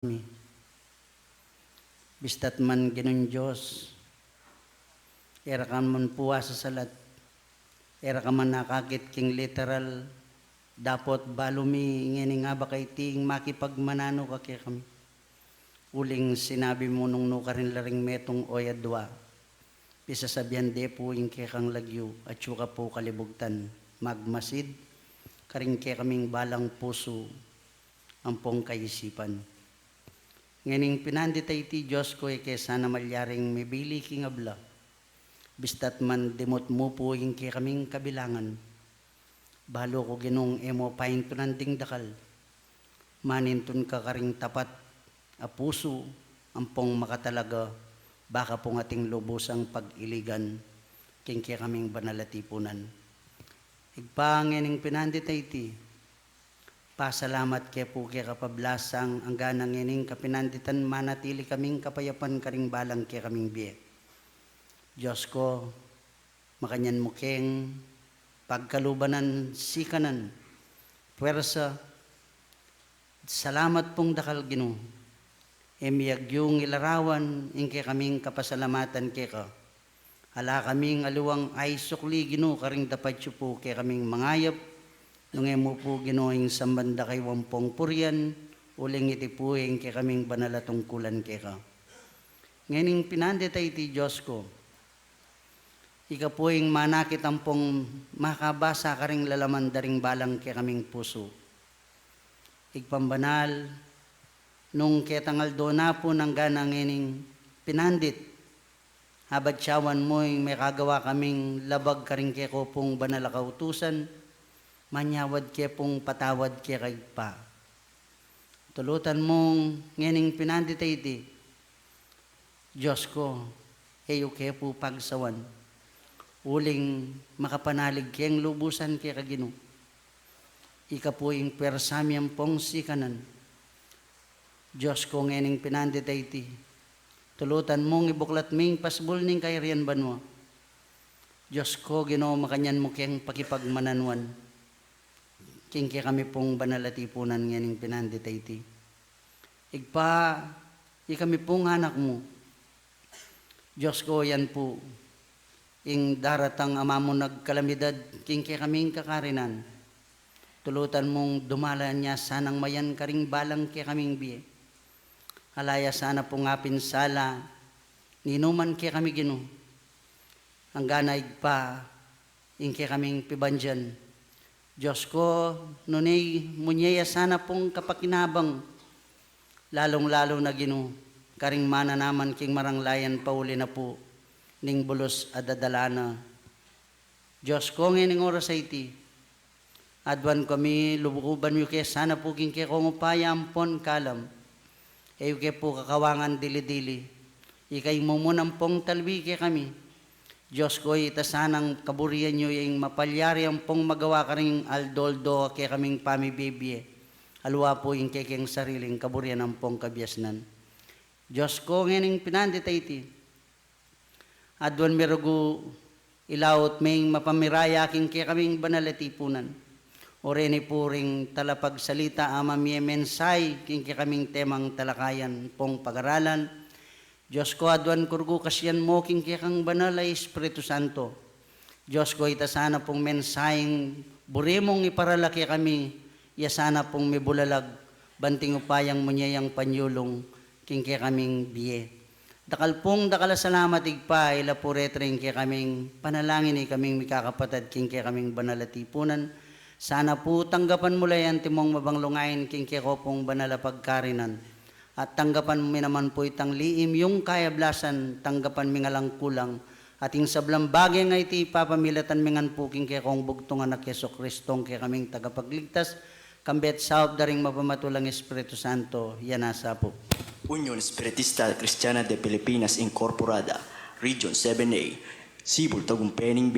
kami. Bistat man ginon Diyos, era ka man puwa sa salat, era ka man nakakit king literal, dapot balumi ngeni nga ba kay ting makipagmanano ka kaya kami. Uling sinabi mo nung nuka rin laring metong oyadwa, pisasabihan de po yung kaya kang lagyo at syuka po kalibugtan, magmasid, karing kaya kaming balang puso, ampong kaisipan. Nganing pinanditay ti Diyos ko kesa na malyaring mibili king abla. Bistat man dimot mo po yung kaya kaming kabilangan. Balo ko ginong emo pahinto nanding dakal. Manintun ka karing tapat a puso ampong makatalaga baka pong ating lubusang pag-iligan king kaya kaming banalatipunan. Igpangening pinanditay ti pasalamat kay po kay kapablasang ang ganang ining kapinanditan manatili kaming kapayapan karing balang kay kaming biye. Diyos ko, makanyan mo keng pagkalubanan sikanan, puwersa, salamat pong dakal Ginoo. Emiyag yung ilarawan kay kaming kapasalamatan kay ka. Hala kaming aluwang ay sukli Ginoo karing dapat po kay kaming mangayap. Nung mo po ginoing sambanda kay wampong puryan, uling itipuing kay kaming banalatong kulan kay ka. Ngayon pinanditay ti Diyos ko, ika poing manakit ampong makabasa karing lalaman daring balang kay kaming puso. Igpambanal, nung ketangal do na po ng ganang ining pinandit, habat siyawan mo may kagawa kaming labag karing kay ko pong banalakautusan, manyawad kaya pong patawad kaya kay pa. Tulutan mong ngening pinanditay di, Diyos ko, heyo kaya po pagsawan. Uling makapanalig kayang lubusan kaya kagino. Ika po yung persamyam pong sikanan. Diyos ko ngening pinanditay di, tulutan mong ibuklat ming pasbul ning kairian banwa. Diyos ko, Ginoo makanyan mo kayang pakipagmananwan. Kingki kami pong banalatipunan nganing pinanditay ti. Kami pong anak mo. Diyos ko yan po. Ing daratang ama mo nagkalamidad, kingki kaming kakarinan. Tulutan mong dumala niya sanang mayan karing balang kaya kaming biye. Alaya sana pong apinsala, ninuman kaya kami Ginoo. Ang ganaig pa, kaya kaming pibandyan. Diyos ko, nunay munyaya sana pong kapakinabang, lalong-lalo na Ginoo, karing mana naman king maranglayan pauli na po, ning bulos adadalana. Diyos ko, ngayon oras ay iti, adwan kami, lubukuban mo kaya sana po king kaya kong upaya ampon kalam, kayo kaya po kakawangan dili-dili, ikay mumunang pong talbi kaya kami. Diyos ko, itasanang kaburian nyo yung mapalyari ang pong magawa ka rin aldoldo kaya kaming pamibibye. Alwa po yung kekeng sariling kaburian ang pong kabyasnan. Diyos ko, ngayon pinanditay iti. Adwan merugo ilawot may mapamiraya king kaya kaming banalatipunan. O rin puring talapagsalita amamye mensay king kaya kaming temang talakayan pong pag-aralan. Diyos ko, adwan kurgo kasyan mo king kang banal ay Espiritu Santo. Diyos ko, itasana pong mensaheng burimong iparalaki kami, yasana pong mibulalag, banting upayang munyayang panyulong king kaming biye. Dakal pong dakala salamat igpa, ilapuretring kaya kaming panalangin ay kaming mikakapatad king kaming banalatipunan. Sana po tanggapan mula yan timong mabanglungayin king ko pong banalapagkarinan. At tanggapan mo naman po itang liim yung kayablasan, tanggapan mi nga lang kulang. Ating sablang bagay nga iti papamilatan mingan po king kaya kong bugtungan na Keso Kristong kaya kaming tagapagligtas, kambet saob daring mapamatulang Espiritu Santo, yan nasa po. Union Espiritista Cristiana de Pilipinas Incorporada, Region 7A, Sibul Tagumpeni B.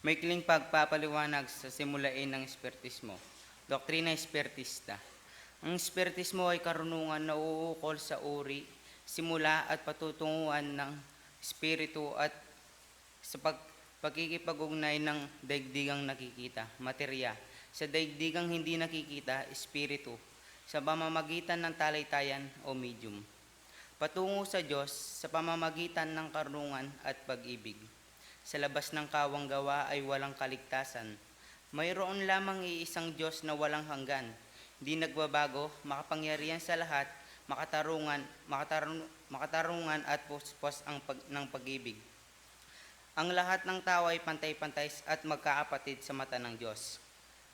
Maikling pagpapaliwanag sa simulain ng Espiritismo. Doktrina Espiritista. Ang Espiritismo ay karunungan na uukol sa uri, simula at patutunguhan ng Espiritu at sa pagkikipag-ugnay ng daigdigang nakikita, materya. Sa daigdigang hindi nakikita, Espiritu. Sa pamamagitan ng talaytayan o medium. Patungo sa Diyos sa pamamagitan ng karunungan at pag-ibig. Sa labas ng kawang gawa ay walang kaligtasan. Mayroon lamang iisang Diyos na walang hanggan, di nagbabago, makapangyarihan sa lahat, makatarungan at puspos ng pag-ibig. Ang lahat ng tao ay pantay-pantay at magkaapatid sa mata ng Diyos.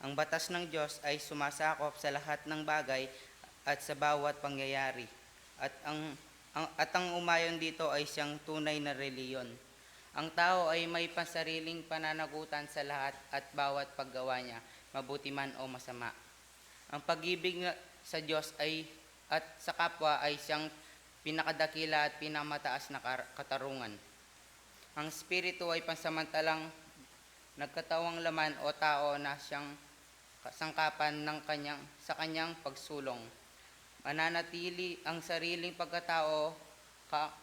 Ang batas ng Diyos ay sumasakop sa lahat ng bagay at sa bawat pangyayari. At ang umayon dito ay siyang tunay na reliyon. Ang tao ay may pansariling pananagutan sa lahat at bawat paggawa niya, mabuti man o masama. Ang pag-ibig sa Diyos at sa kapwa ay siyang pinakadakila at pinamataas na katarungan. Ang Espiritu ay pansamantalang nagkatawang laman o tao na siyang sangkapan sa kanyang pagsulong. Mananatili ang sariling pagkatao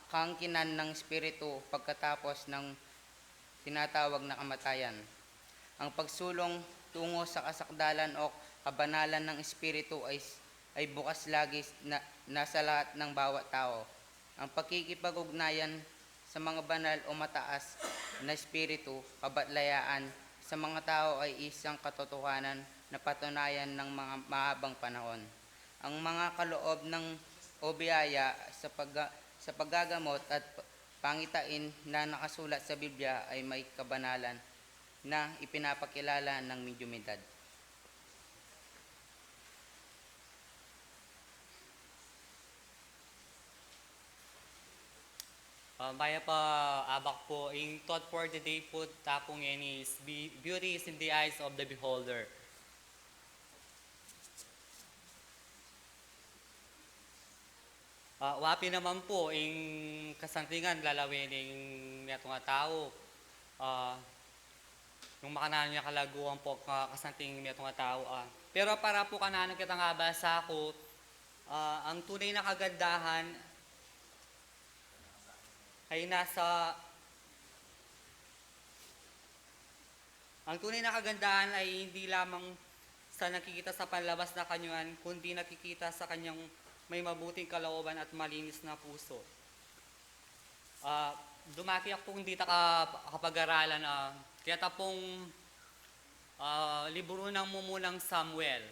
kaangkinan ng Espiritu pagkatapos ng tinatawag na kamatayan. Ang pagsulong tungo sa kasakdalan o kabanalan ng Espiritu ay bukas lagi na nasa lahat ng bawat tao. Ang pagkikipag-ugnayan sa mga banal o mataas na Espiritu, kabatlayaan sa mga tao ay isang katotohanan na patunayan ng mga mahabang panahon. Ang mga kaloob ng o biyaya sa paggagamot at pangitain na nakasulat sa Biblia ay may kabanalan na ipinapakilala ng medyumidad. Maya pa abak po, yung thought for the day po tapong yan is beauty is in the eyes of the beholder. Wapi naman po, yung kasantingan lalawin yung neto nga tao. Yung makanan niya kalaguan po kasanting neto nga tao. Pero para po kanan kita nga basa ko, ang tunay na kagandahan ay hindi lamang sa nakikita sa panlabas na kanyuan, kundi nakikita sa kanyang may mabuting kalooban at malinis na puso. Dumaki ako kung di ta kapag-aralan, kaya tapong libro ng mumunang Samuel.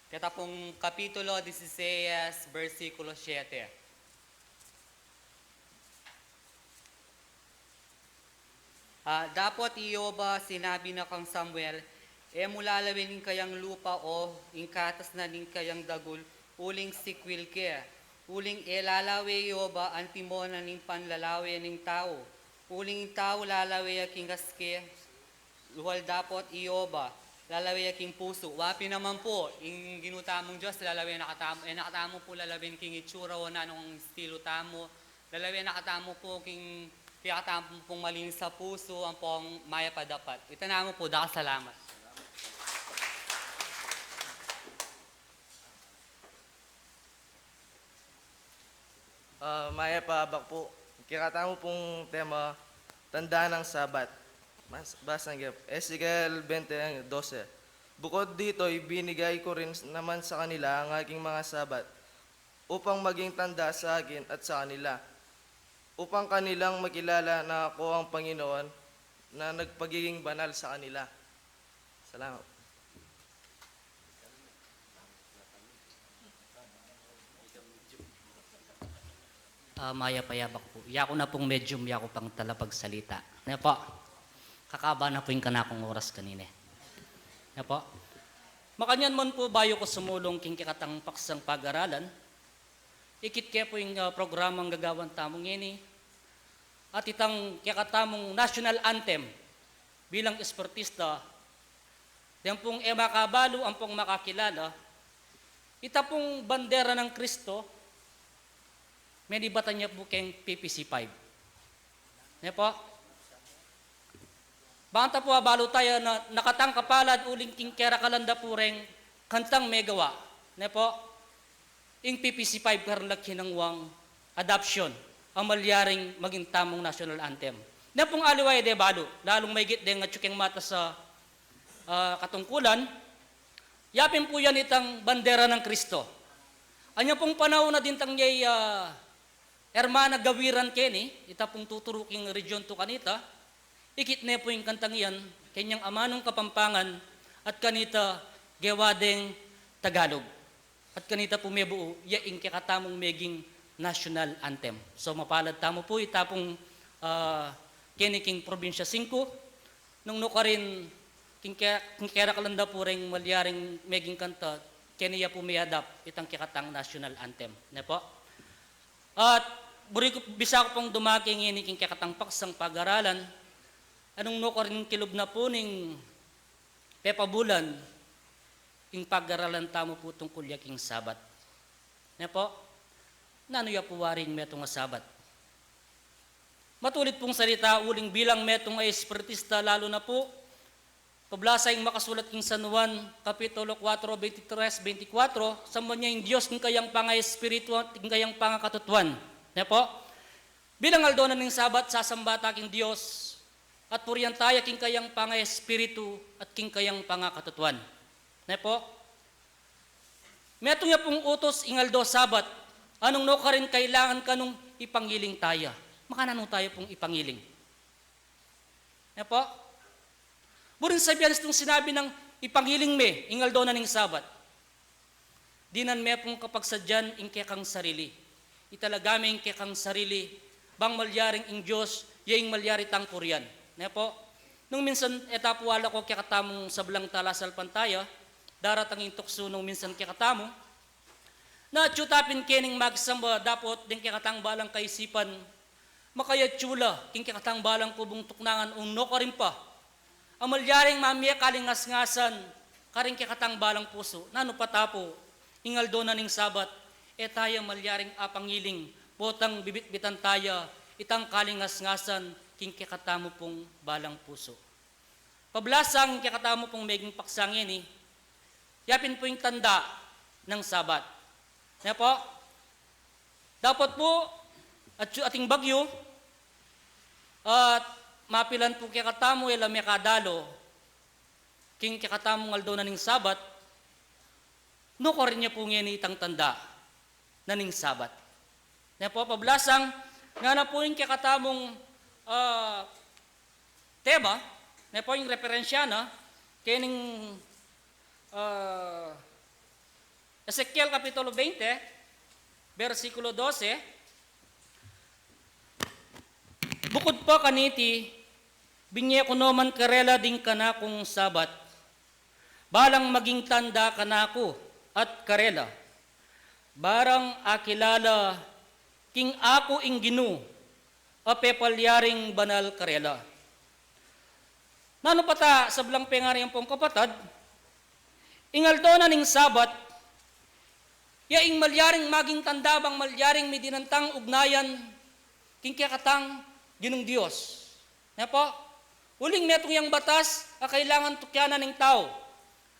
Kaya tapong Kapitulo 16, versikulo 7. Dapat iyo ba sinabi na kang Samuel, mulalawin kayang lupa o ingkatas na ning kayang dagul, uling sikwil ke, uling lalawe iyo ba antimona ning panlalawe ning tao, uling tao lalawe aking gaske, luhal dapat iyo ba, lalawe aking puso. Wapi naman po, yung ginutamong Diyos, lalawe nakatamo po lalawin king itsura o na anong estilo tamo, lalawe nakatamo po king kaya katamo pong malinis sa puso, ang pong maya pa dapat. Itanamo po, salamat. Maya paabak po. Kikatamo pong tema, tanda ng Sabat. Basa ng Ezekiel 20:12. Bukod dito, ibinigay ko rin naman sa kanila ang aking mga Sabat upang maging tanda sa akin at sa kanila, upang kanilang makilala na ako ang Panginoon na nagpagiging banal sa kanila. Salamat. Maya payabak po. Yako na pong medium, yako pang talapagsalita. Ano po? Kakaba na po yung kanakong oras kanina. Ano po? Makanyan man po bayo ko sumulong king kikatang paksang pag-aralan. Ikit kaya po yung programang gagawan tamong ini. At itang kikatamong national anthem bilang esportista. Yan pong makabalo ang pong makakilala. Ita pong bandera ng Kristo, may nibatan niya po kayong PPC 5. Yan po. Banta po abalo tayo na nakatang kapalad uling king kera kalanda pureng kantang megawa. Ne po, ing PPC5 karlak hinangwang adoption ang malyaring maging tamong national anthem. Ne pong aliway de balo, lalong may git nga tsuking mata sa katungkulan, yapin po yan itang bandera ng Kristo. Anya pong panahon na din tangyay Hermana gawiran keni, ita pong tuturuking region to kanita, ikit ne po yung kantang iyan, kanyang amanong kapampangan, at kanita gewadeng Tagalog. At kanita po may buo, yaing kakatamong meging national anthem. So mapalad tamo po, ita pong keniking Probinsya 5, nung ka rin, king kera kalanda po rin malyaring meging kanta, keniya po may adap, itang kikatang national anthem. Ne po? At bisa ko pong dumaking iniking kakatang paksang pag-aralan, anong no ka rin kilob na po ning pepabulan, ing pag-aralan tamo po tungkol yaking sabat. Ne po? Nanuya po warin metong sabat. Matulit pong salita, uling bilang metong ay espiritista, lalo na po, pablasay makasulat king San Juan, Kapitulo 4, 23, 24, sa mo niya yung Diyos ng kayang panga-espiritu at ng kayang pangakatutuan. Ne po? Bilang aldonan ng sabat, sasambata king Diyos, at puriyan tayo king kayang panga-espiritu at king kayang pangakatutuan. Ne po? Meto niya pong utos ingaldo sabat, anong no ka rin kailangan kanong ipangiling tayo. Makanano tayo pong ipangiling. Ne po? Burin sabihan itong sinabi ng ipangiling me, ingaldo na ning sabat. Dinan me pong kapag sadyan ing kekang sarili. Italagame ing kekang sarili, bang malyaring ing Diyos, yaing malyari tang puryan. Ne po? Nung minsan etapwala ko kakatamong sablang talasal pantaya, daratang ing tukso nung minsan kakatamo, na tsutapin kening magsamba, dapat din kakatang balang kaisipan, makaya tsula, king kakatang balang kubong tuknangan, no ka rin pa, ang malyaring mamiya kalingas-ngasan, karing kakatang balang puso, nano patapo, ingaldo na ning sabat, tayo malyaring apangiling, potang bibit-bitan tayo, itang kalingas-ngasan, king kakatamo pong balang puso. Pablasang kakatamo pong meging paksangin yapin po yung tanda ng sabat. Ne po? Dapat po, at ating bagyo, at mapilan po kakatamo, may kadalo, king kakatamo ngaldo na ning sabat, no ko rin niya po ngayon itang tanda na ning sabat. Ne po, pablasang, nga na po yung kakatamong tema, ne po yung referensya na, kining Ezekiel Kapitulo 20, versikulo 12, bukod pa kaniti, binye ko naman karela ding kanakong sabat, balang maging tanda kanako at karela, barang akilala, king ako ing ginu, apepalyaring banal karela. Nano pata sa blang pengariyang pong kapatad, ingaldo na ning sabat, yaing malyaring maging tandabang malyaring midinantang ugnayan, king kakatang ginong Diyos. Ne po? Uling metong yang batas, kailangan tukyanan ng tao.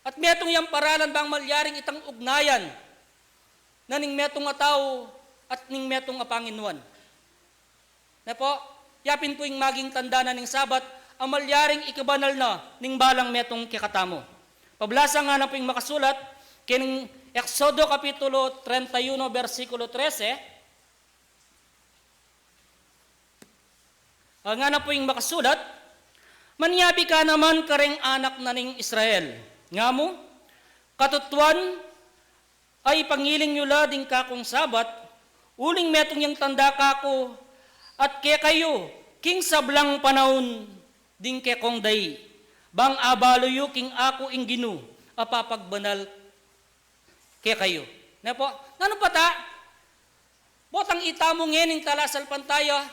At metong yang paralan bang malyaring itang ugnayan, na ning metong tao at ning metong Panginoon. Ne po? Yapin po yung maging tanda na ning sabat, ang malyaring ikabanal na ning balang metong kikatamo. Pablasa nga na po yung makasulat, kining Exodo Kapitulo 31, versikulo 13, nga na po yung makasulat, manyabi ka naman kareng anak na ning Israel. Nga mo, katutuan ay pangiling nyo la ding kakong sabat, uling metong yung tanda kako, at kaya kayo, king sablang panahon, ding kekong day, bang abalo yu king ako ing ginu, apapagbanal kaya kayo. Na po, nano pata? Botang itamo ngening talasal pantaya,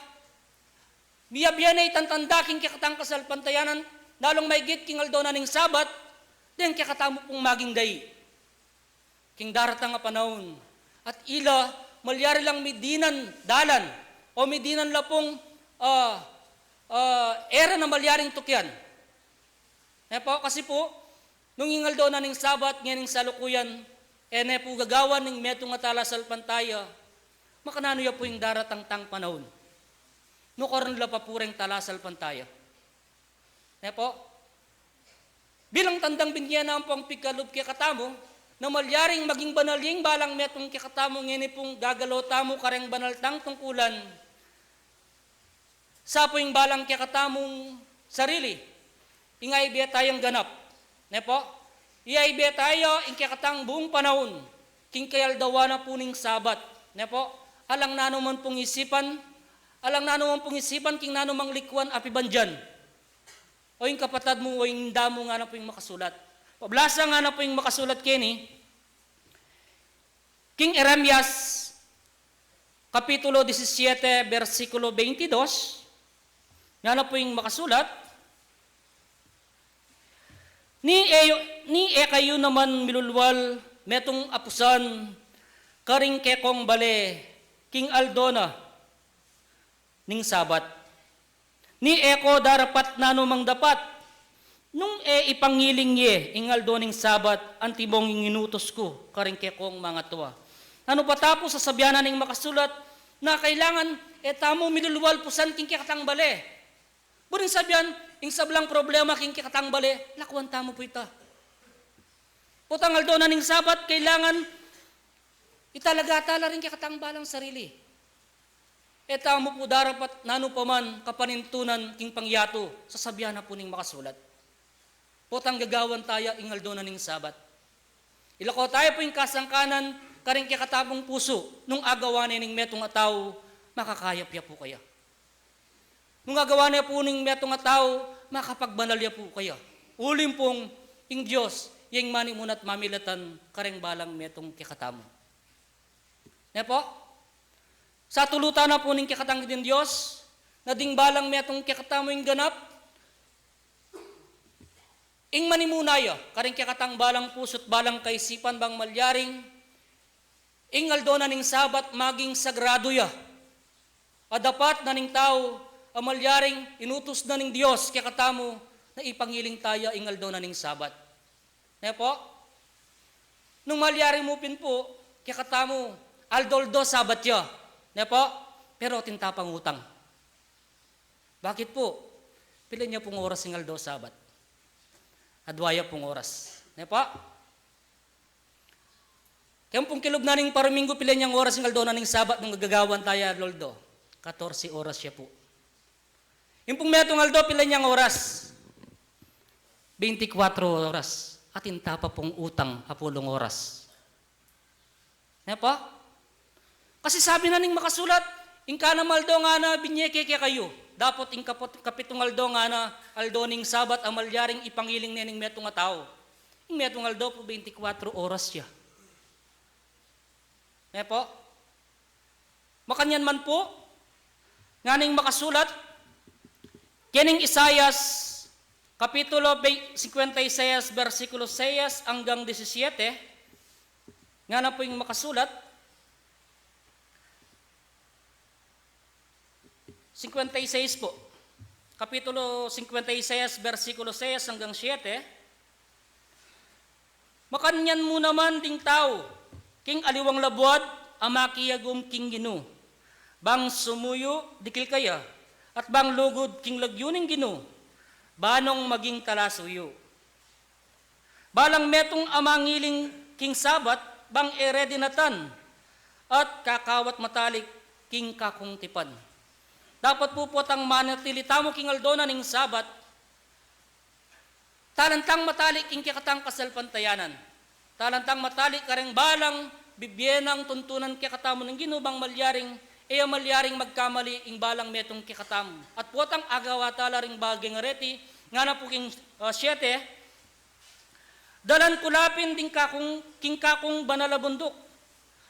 biyabyan ay tantanda king kakatang kasal pantayanan, nalong may git king aldo na ning sabat, din kakatamo pong maging day. King daratang nga panahon, at ila, malyari lang midinan dalan, o midinan lapong era na malyaring tukyan. Po, kasi po, nung ingaldo na ning sabat, ngayon salukuyan, ne po gagawan ng metong atalasal pantaya, makanano ya po yung daratang tang panahon. No karon la pa pureng talasal pantaya. Po, bilang tandang bingyan na po ang pigkalob kaya katamo, na malyaring maging banaling balang metong kaya katamo, ngayon pong gagalo tamo kareng banaltang tungkulan, sa po yung balang kaya katamong sarili, ingay biya tayong ganap. Po, iyay biya tayo, kaya katang buong panahon, king kayal dawa na po ning sabat. Po, alang nano man pong isipan, king nano mang likwan api bandyan. O yung kapatad mo, o yung damo nga na po yung makasulat. Pablasa nga na po yung makasulat kini, King Eremias, Kapitulo 17, versikulo 22, nga na po yung makasulat, Ni kayo naman milulwal, metong apusan, karing kekong bale, King Aldona, ning sabat. Ni eko darapat na numang dapat, nung ipangiling ye, ingaldo ning sabat, antibong inutos ko, karing kekong mga tuwa. Ano patapos sa sabyanan ning makasulat, na kailangan, tamo milulwal pusan king kekatang bale. Buring sabyan, ing sablang problema king kekatang bale, lakuan tamo po ita. Putang aldo na ning sabat, kailangan, italaga-tala rin kekatang balang sarili. Tamo po darapat nano pa man kapanintunan king pangyato sa sabyan na po ning makasulat. Potang gagawan tayo ingaldo na ning sabat. Ilako tayo po yung kasangkanan karing kakatabong puso nung agawan ning metong ataw makakayapya po kaya. Nung agawan niya po ning metong ataw makapagbanalya po kaya. Ulim pong ing Diyos yung manimunat mamilatan karing balang metong kikatamo. Po? Sa tulutan na po ning kikatang din Diyos, na ding balang metong kikatamo yung ganap, ing manimunaya, karing kikatang balang puso't balang kaisipan bang malyaring, ing aldo na ning sabat maging sagrado ya, dapat na ning tao, malyaring inutos na ning Diyos kikatamo, na ipangiling tayo ing aldo na ning sabat. Po? Nung malyaring mupin po, kikatamo, aldoldo sabat ya. Po? Pero tintapang utang. Bakit po? Pila niya pong oras ng aldo sabat. Adwaya pong oras. Po? Kaya pong kilog na ning paraminggo, pila niyang oras ng aldo na ning sabat nung gagawan tayo aldo. 14 oras siya po. Yung pong metong aldo, pila niyang oras? 24 oras. At tintapa pong utang, 10 oras. Po? Kasi sabi na ning makasulat, ingka na maldo nga na binyeke kaya kayo. Dapat ing kapitong aldo nga na aldo ning sabat amalyaring ipangiling ning metong nga tao. Ing metong aldo po 24 oras siya. Po? Makanyan man po, nga ning makasulat, kining Isayas, Kapitulo 56, versikulo 6 hanggang 17, nga na po yung makasulat, 56 po. Kapitulo 56, versikulo 6 hanggang 7. Makanyan mo naman ding tao, king aliwang labuad, amakiyagum king ginu. Bang sumuyo, dikil kaya, at bang lugod king lagyuning ginu, banong maging talasuyo. Balang metong amangiling king sabat, bang eredinatan, at kakawat matalik king kakong tipan. Dapat po ang manatili tamo king aldona ning sabat, talantang matalik king kikatang kasalpantayanan. Talantang matalik kareng balang, bibyenang tuntunan kikatamo ng ginubang malyaring, malyaring magkamali ing balang metong kikatamo. At potang agawatala ring baging areti, nga na po king 7, dalan kulapin din king kakong banalabundok,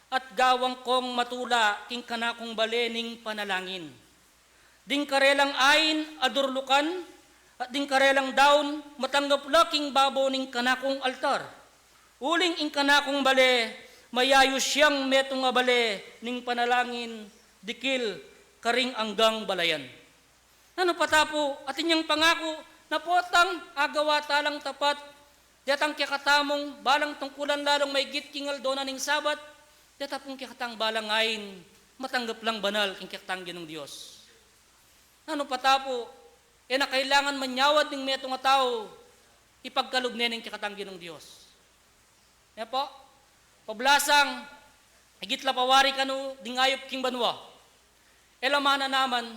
at gawang kong matula king kanakong balening panalangin. Ding karelang ain adurlukan, at ding karelang daon matanggap laking babaw ning kanakong altar. Uling ing kanakong bale, mayayo siyang metong abale ning panalangin, dikil karing anggang balayan. Ano patapo at inyang pangako, Napotang agawa talang tapat, datang kikatamong balang tungkulan lalong may git kingal doon ning sabat, datapong kikatang balang ngayon, matanggap lang banal king kikatang ginong Diyos. Ano patapo, na kailangan manyawad ng metong tao, ipagkalugnen ng kikatang ginong Diyos. Yan po, pablasang, higit lapawari kanu dingayop king banwa. Elamana naman,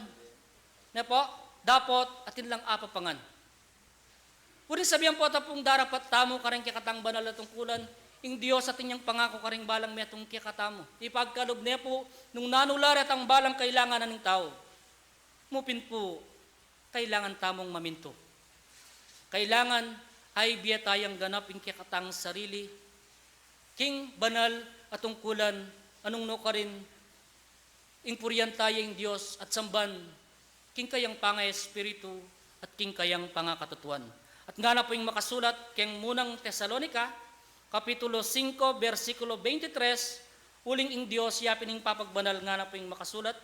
na po, dapat atin lang apapangan. Puri sabihan po tapong darapat tamo kareng kikatang banal na tungkulan, ing Diyos atin yung pangako kareng balang metong kikatamo. Ipagkalugne po, nung nanularat ang balang kailangan na ng tao, mupin po, kailangan tamong maminto. Kailangan ay biya tayang ganap ing kikatang sarili, king banal at tungkulan, anong no ka rin, ing puriyan tayong Diyos at samban, king kayang pangay espiritu at king kayang pangakatutuan. At nga na po yung makasulat, keng munang Tesalonika, Kapitulo 5, versikulo 23, uling ing Diyos, yapin ing papagbanal, nga na po yung makasulat,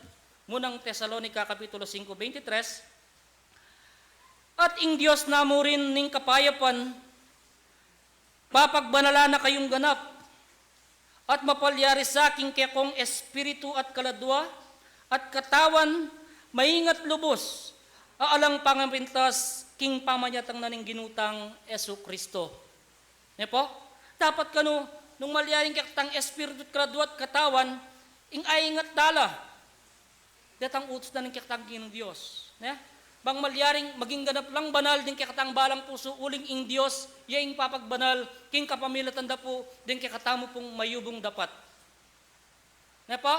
munang Tesalonika, Kapitulo 5, 23, at ing Diyos na mo rin ning kapayapan, papagbanala na kayong ganap, at mapalyari sa aking kekong espiritu at kaladwa, at katawan, maingat lubos, aalang pangapintas, king pamanyatang naning ginutang Yesu Kristo. Ne po? Dapat kanu, nung malyaring kakatang espiritu at kaladwa at katawan, ing aingat dala, datang utos na ng kakatang ginong Diyos. Ne? Bang malyaring maging ganap lang banal din kakatang balang puso, uling ing Diyos, yaing papagbanal, king kapamilatan da po, din kakatamo pong mayubong dapat. Ne po?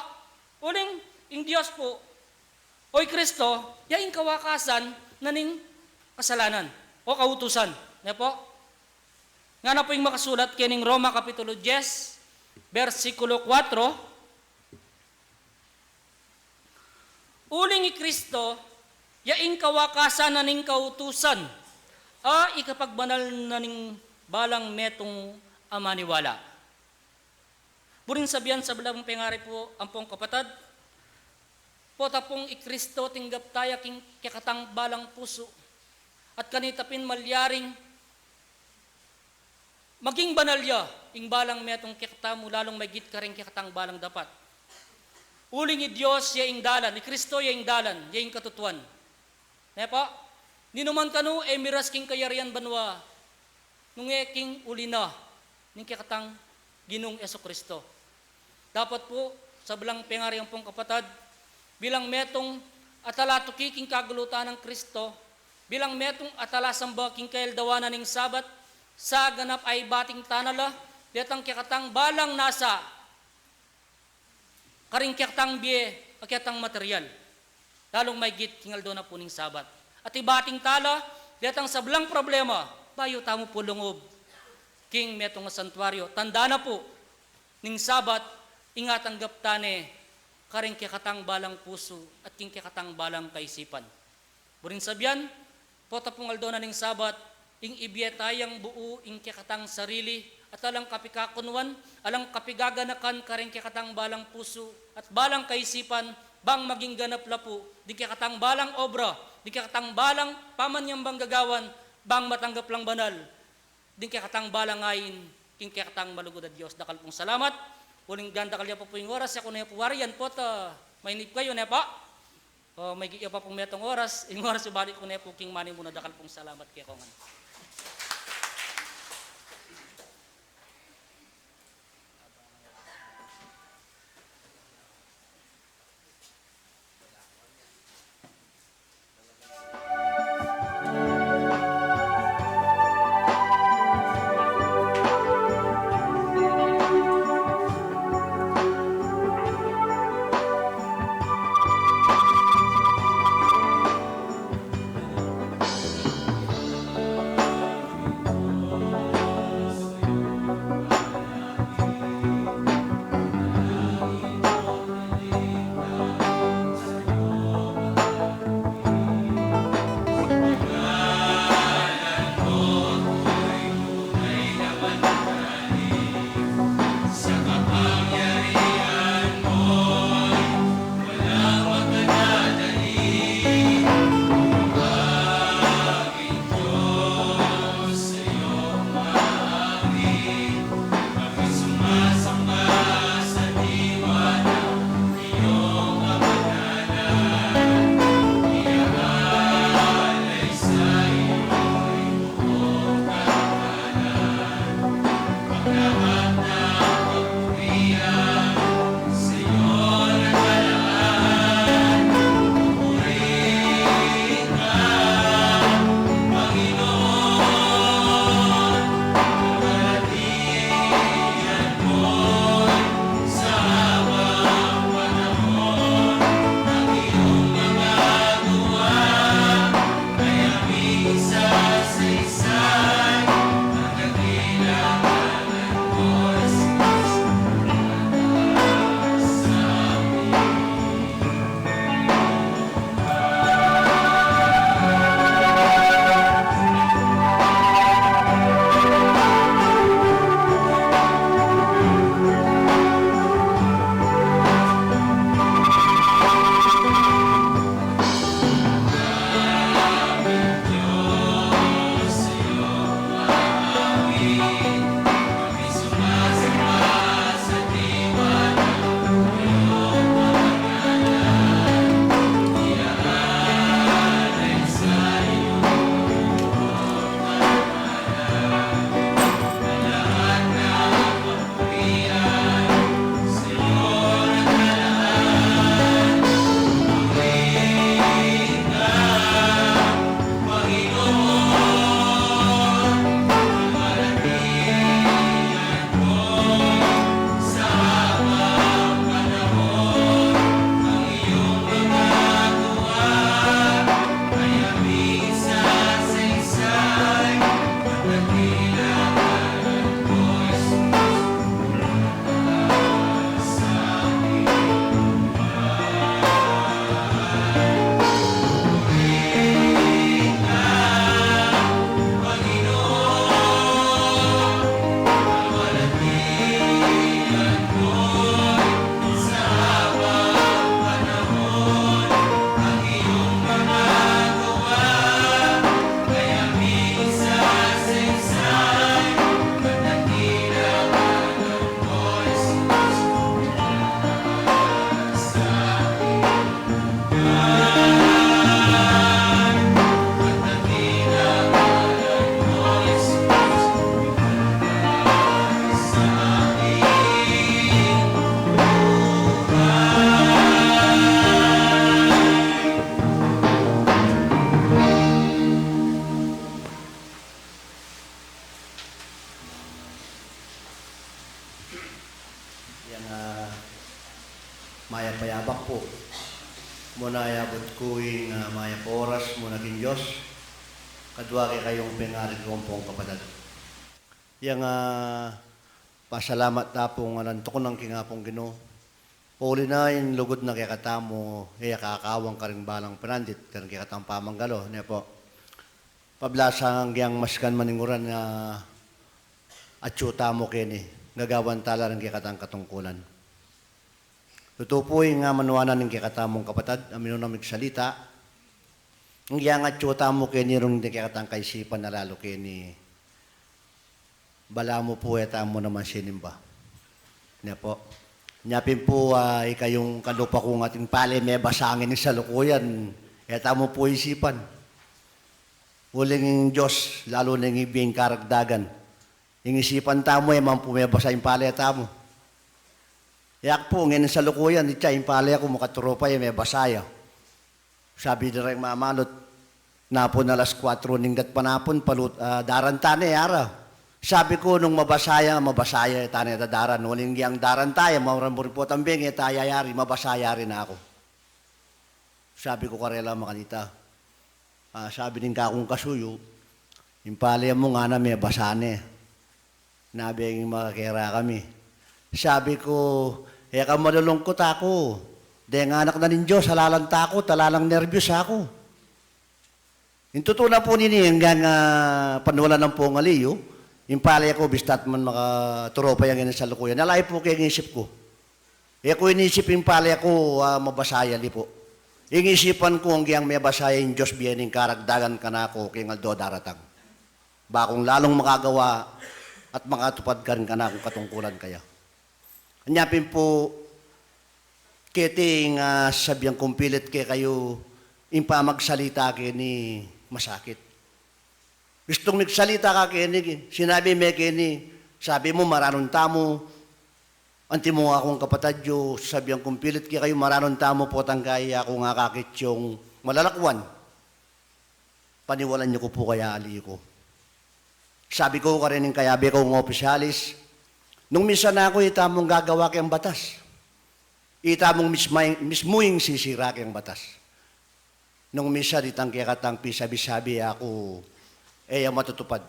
Uling ing Diyos po, oy Kristo, yaing kawakasan naning kasalanan o kautusan. Ne po? Nga na po yung makasulat kining Roma Kapitulo 10, versikulo 4, uling ni Kristo, yaing kawakasan na ning kautusan, ikapagbanal na ning balang metong amaniwala. Burin sabihan sa balabang pengari po, ampong kapatad, po tapong ikristo tinggap taya king kakatang balang puso, at kanitapin malyaring, maging banalya, ing balang metong kakatamo, lalong may git ka rin kakatang balang dapat. Uling ni Diyos, yaing dalan, ni Kristo yaing dalan, yaing katutuan. Nepo, ninuman kanu, miras king kayarian banwa, nung king ulina, ning kakatang ginong Yesu Kristo. Dapat po, sa balang pengari ang pong kapatad, bilang metong atala tukiking kagulutan ng Kristo, bilang metong atala samba king kaildawanan ng sabat, sa ganap ay bating tanala, detang kakatang balang nasa, karing kakatang biye, kakatang material, lalong may git kingal doon na po ning sabat. At ibating tala, detang sablang problema, bayo tamo po lungob, king metong santuaryo, tanda na po, ning sabat, ingatang gaptane, karing kakatang balang puso, at king kakatang balang kaisipan. Buring sabyan, po tapong aldo na ning sabat, ing ibiyatayang buo ing kakatang sarili at alang kapikakunwan, alang kapigaganakan karing kakatang balang puso at balang kaisipan, bang maging ganap lapo, di kakatang balang obra, di kakatang balang pamanyang gagawan, bang matanggap lang banal, di kakatang balang ayin, king kakatang malugod na Diyos. Dakal pong salamat, uling ganda kalya po po yung oras, ako na po warian po, mainip kayo na pa, may giya pa pong metong oras, yung oras ibalik ko na po king mani muna, dakal pong salamat kaya kongan. Yang maya payabak po. Muna ayabot ko yung maya po oras muna kin Diyos. Kadwa kayong pingarit kong pong kapadag. Yang pasalamat na pong ananto ko ng kingapong Ginoo. Uli na yung lugod na kaya katamo, kakawang ka rin balang pinandit, kaya katang pamanggalo. Niya po. Pablasang yang maskan maninguran na atsyuta mo kini, gagawan tala ng kikatang katungkulan. Totoo po yung manuwanan ng kikatamong kapatid, amino na magsalita, ang yang atsyuta mo kini rin ng kikatang kaisipan na lalo kini, bala mo po eta mo naman sinimba. Niya po. Nyapin po ikayong kalupa kong ating pali, may basangin sa lukuyan, eta mo po isipan. Huling Diyos, lalo na yung ibing karagdagan. Yung isipan tamo, man pumebasa yung paleta mo. Yak po, ngayon sa lukuyan, itya, yung palaya ko, makaturopa yung may basaya. Sabi na rin mamalot, napon alas 4, ninggat panapon, darantane, ara. Sabi ko, nung mabasaya, tane daran. Huling yung darantaya, mauramburin po tambing, tayayari, mabasaya rin ako. Sabi ko, karela makanita. Sabi din kakong kasuyo, yung palaya mo nga na may basane. Nabing makakira kami. Sabi ko, ka malulungkot ako. Dahil anak na nin Diyos, halalanta ako, talalang nervyos ako. Yung totoo na po nini, hanggang panulan ng pongaliyo, yung palaya ko, bistat man makaturopa yung sa lukuyan. Nalay po kaya yung isip ko. Ko inisip yung palaya ko, mabasaya li po. Yung isipan ko hanggang may basaya yung Diyos biyaning karagdagan ka na ako kaya nga do daratang. Bakong lalong makagawa at makatupad ka rin ka na kung katungkulan kaya. Anyapin po, kiting sabyang kumpilit kay kayo impa magsalita kay ni masakit. Gustong magsalita ka kay ni, sinabi may kay ni, sabi mo maranunta mo, anti mo akong kapatadyo, sabyang kumpilit kay kayo maranunta mo po tanggay ako nga kakit yung malalakwan. Paniwalan niyo ko po kaya ali ko. Sabi ko ka rin yung kayabi ko ng opisyalis, nung misa na ako, itamong gagawa kayang batas. Itamong mismuing sisira kayang batas. Nung misa, ditang kaya katang pisabi-sabi ako, matutupad.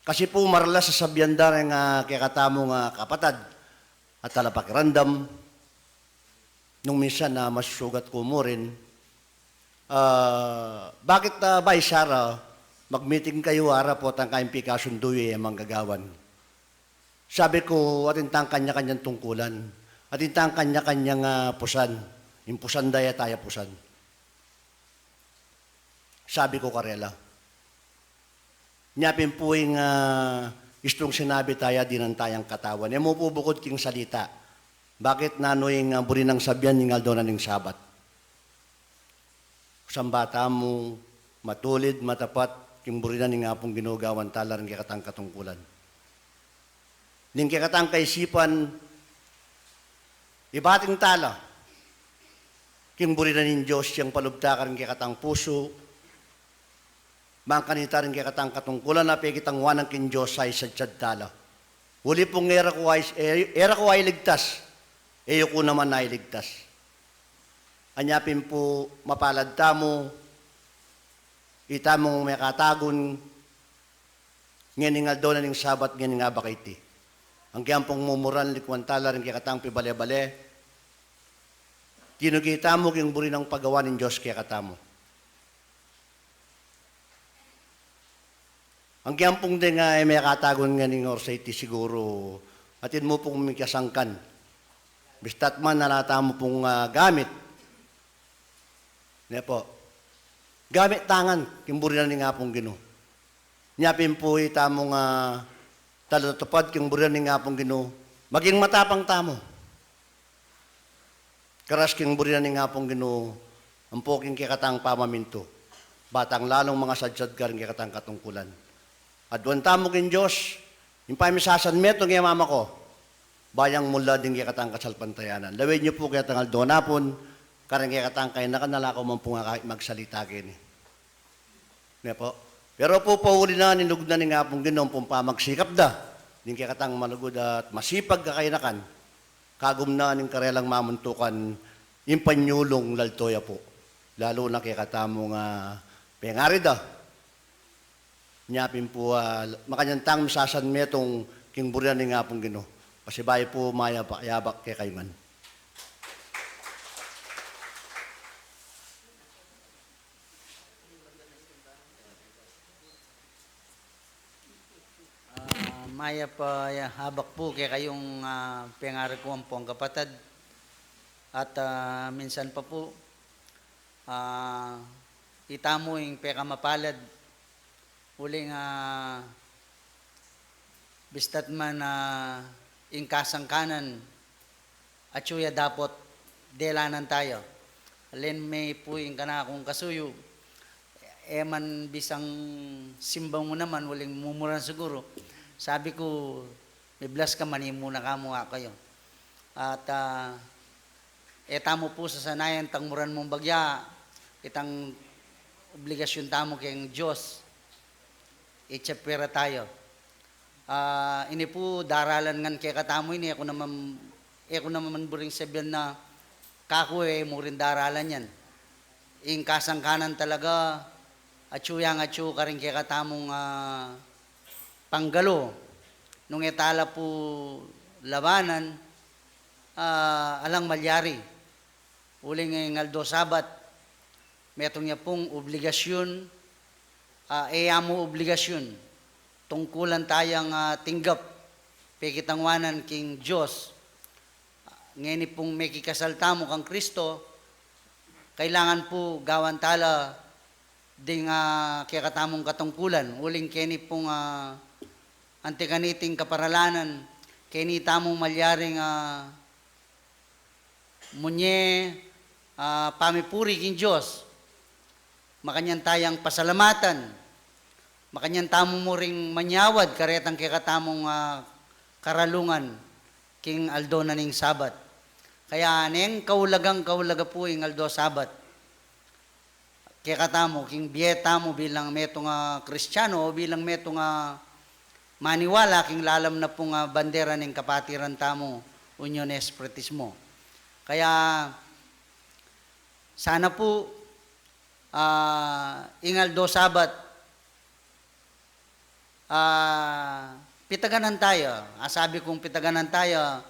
Kasi po marala sa sabyanda ng kaya katamong kapatad at talapakirandam, nung misa na masusugat ko mo rin, bakit ba Sara, mag-meeting kayo ara po tang kaimpi kasunduyo ang manggagawan. Sabi ko, atintang kanya-kanyang tungkulan. Atintang kanya-kanyang pusan. Yung pusan daya tayo pusan. Sabi ko karela. Nyapin po yung istong sinabi tayo din ang tayang katawan. mo po bukod king salita. Bakit nano yung buri ng sabyan yung aldo na ng sabat? Sambata mo, matulid, matapat, yung buri na ng apong ginugawan tala rin kikatang katungkulan. Ning kikatang kaisipan, ibating tala, king buri na ng Diyos, yung palubta ka rin kikatang puso, mga kanita rin kikatang katungkulan na pekitang wanang kin Diyos ay sadyad tala. Uli pong era ko ay ligtas, ko naman ay ligtas. Anyapin po mapalad tamo, itamong may katagon, nganingal doon na ng sabat, nganinga bakiti. Ang kiyang pong mumuran, likwan tala rin kikatang pibale-bale, tinugita mo kyung buri ng paggawa ng Diyos kaya katamo. Ang kiyang pong din nga may katagon nganing orsay siguro, atin mo pong may kasangkan. Bistat man nalata mo pong gamit. Niya po. Gamit tangan, kimburi na nga pong gino. Nyapin po itamong talatupad, kimburi na nga pong gino. Maging matapang tamo. Karas kimburi na nga pong gino, ang poking kikatang pamaminto. Batang lalong mga sadsad ka rin kikatang katungkulan. At doon tamo kin Diyos, yung pamisasan metong yung mama ko, bayang mula din kikatang kasalpantayanan. Lawin niyo po kaya tangal doon napon, karang kikatang kayo nakanalakaw man po nga magsalita kini. Nga po. Pero po pauli na, ninugna ni nga pong ginom pong pamagsikap da. Yung kay katang malugod at masipag kakainakan, kagumnaan ng karelang mamuntukan, yung panyulong laltoya po. Lalo na kay katamong pengarida. Nyapin po, makanyantang misasan metong king burian ni nga pong Ginoo. Pasibay po maya pa yabak kay kayman. Maya pa habak po kay kayong pengarag ko ang kapatid. At minsan pa po, itamo yung peka mapalad. Uling bistat man ing kasang kanan at suya dapat delanan tayo. Alin may po yung kana akong kasuyo. Man bisang simbang mo naman, waling mumuran siguro. Sabi ko, may bless ka man, muna ka mo kayo. At tamo po sa sanayan, tangmuran mong bagya, itang obligasyon tamo kayong Diyos. Itsapira tayo. Ini po, daralan ngan kay katamo ini, ako naman buring sabihan na, kako mo rin daralan yan. Ing kasang kanan talaga, atsuyang atsu ka rin kay katamong panggalo. Nung etala po labanan, alang malyari. Uling ng Aldo Sabat, metong niya pong obligasyon, mo obligasyon, tungkulan tayang tinggap, pekitangwanan king Diyos. Ngayon pong may kikasalta mo kang Kristo, kailangan po gawan tala ding kaya katamong katungkulan. Uling kini pong antikaniting kaparalanan, kini tamong malyaring munye pamipuri king Diyos. Makanyan tayang pasalamatan. Makanyan tamong mo ring manyawad karetang kaya katamong karalungan king Aldo na ning Sabat. Kaya neng kaulaga po ing Aldo Sabat. Kaya katamo, king biyeta mo bilang metong Kristiyano o bilang metong maniwala, king lalam na pong bandera ng kapatiran tamo, Union Espiritismo. Kaya, sana po, Ingaldo Sabat, pitaganan tayo. Sabi kong pitaganan tayo,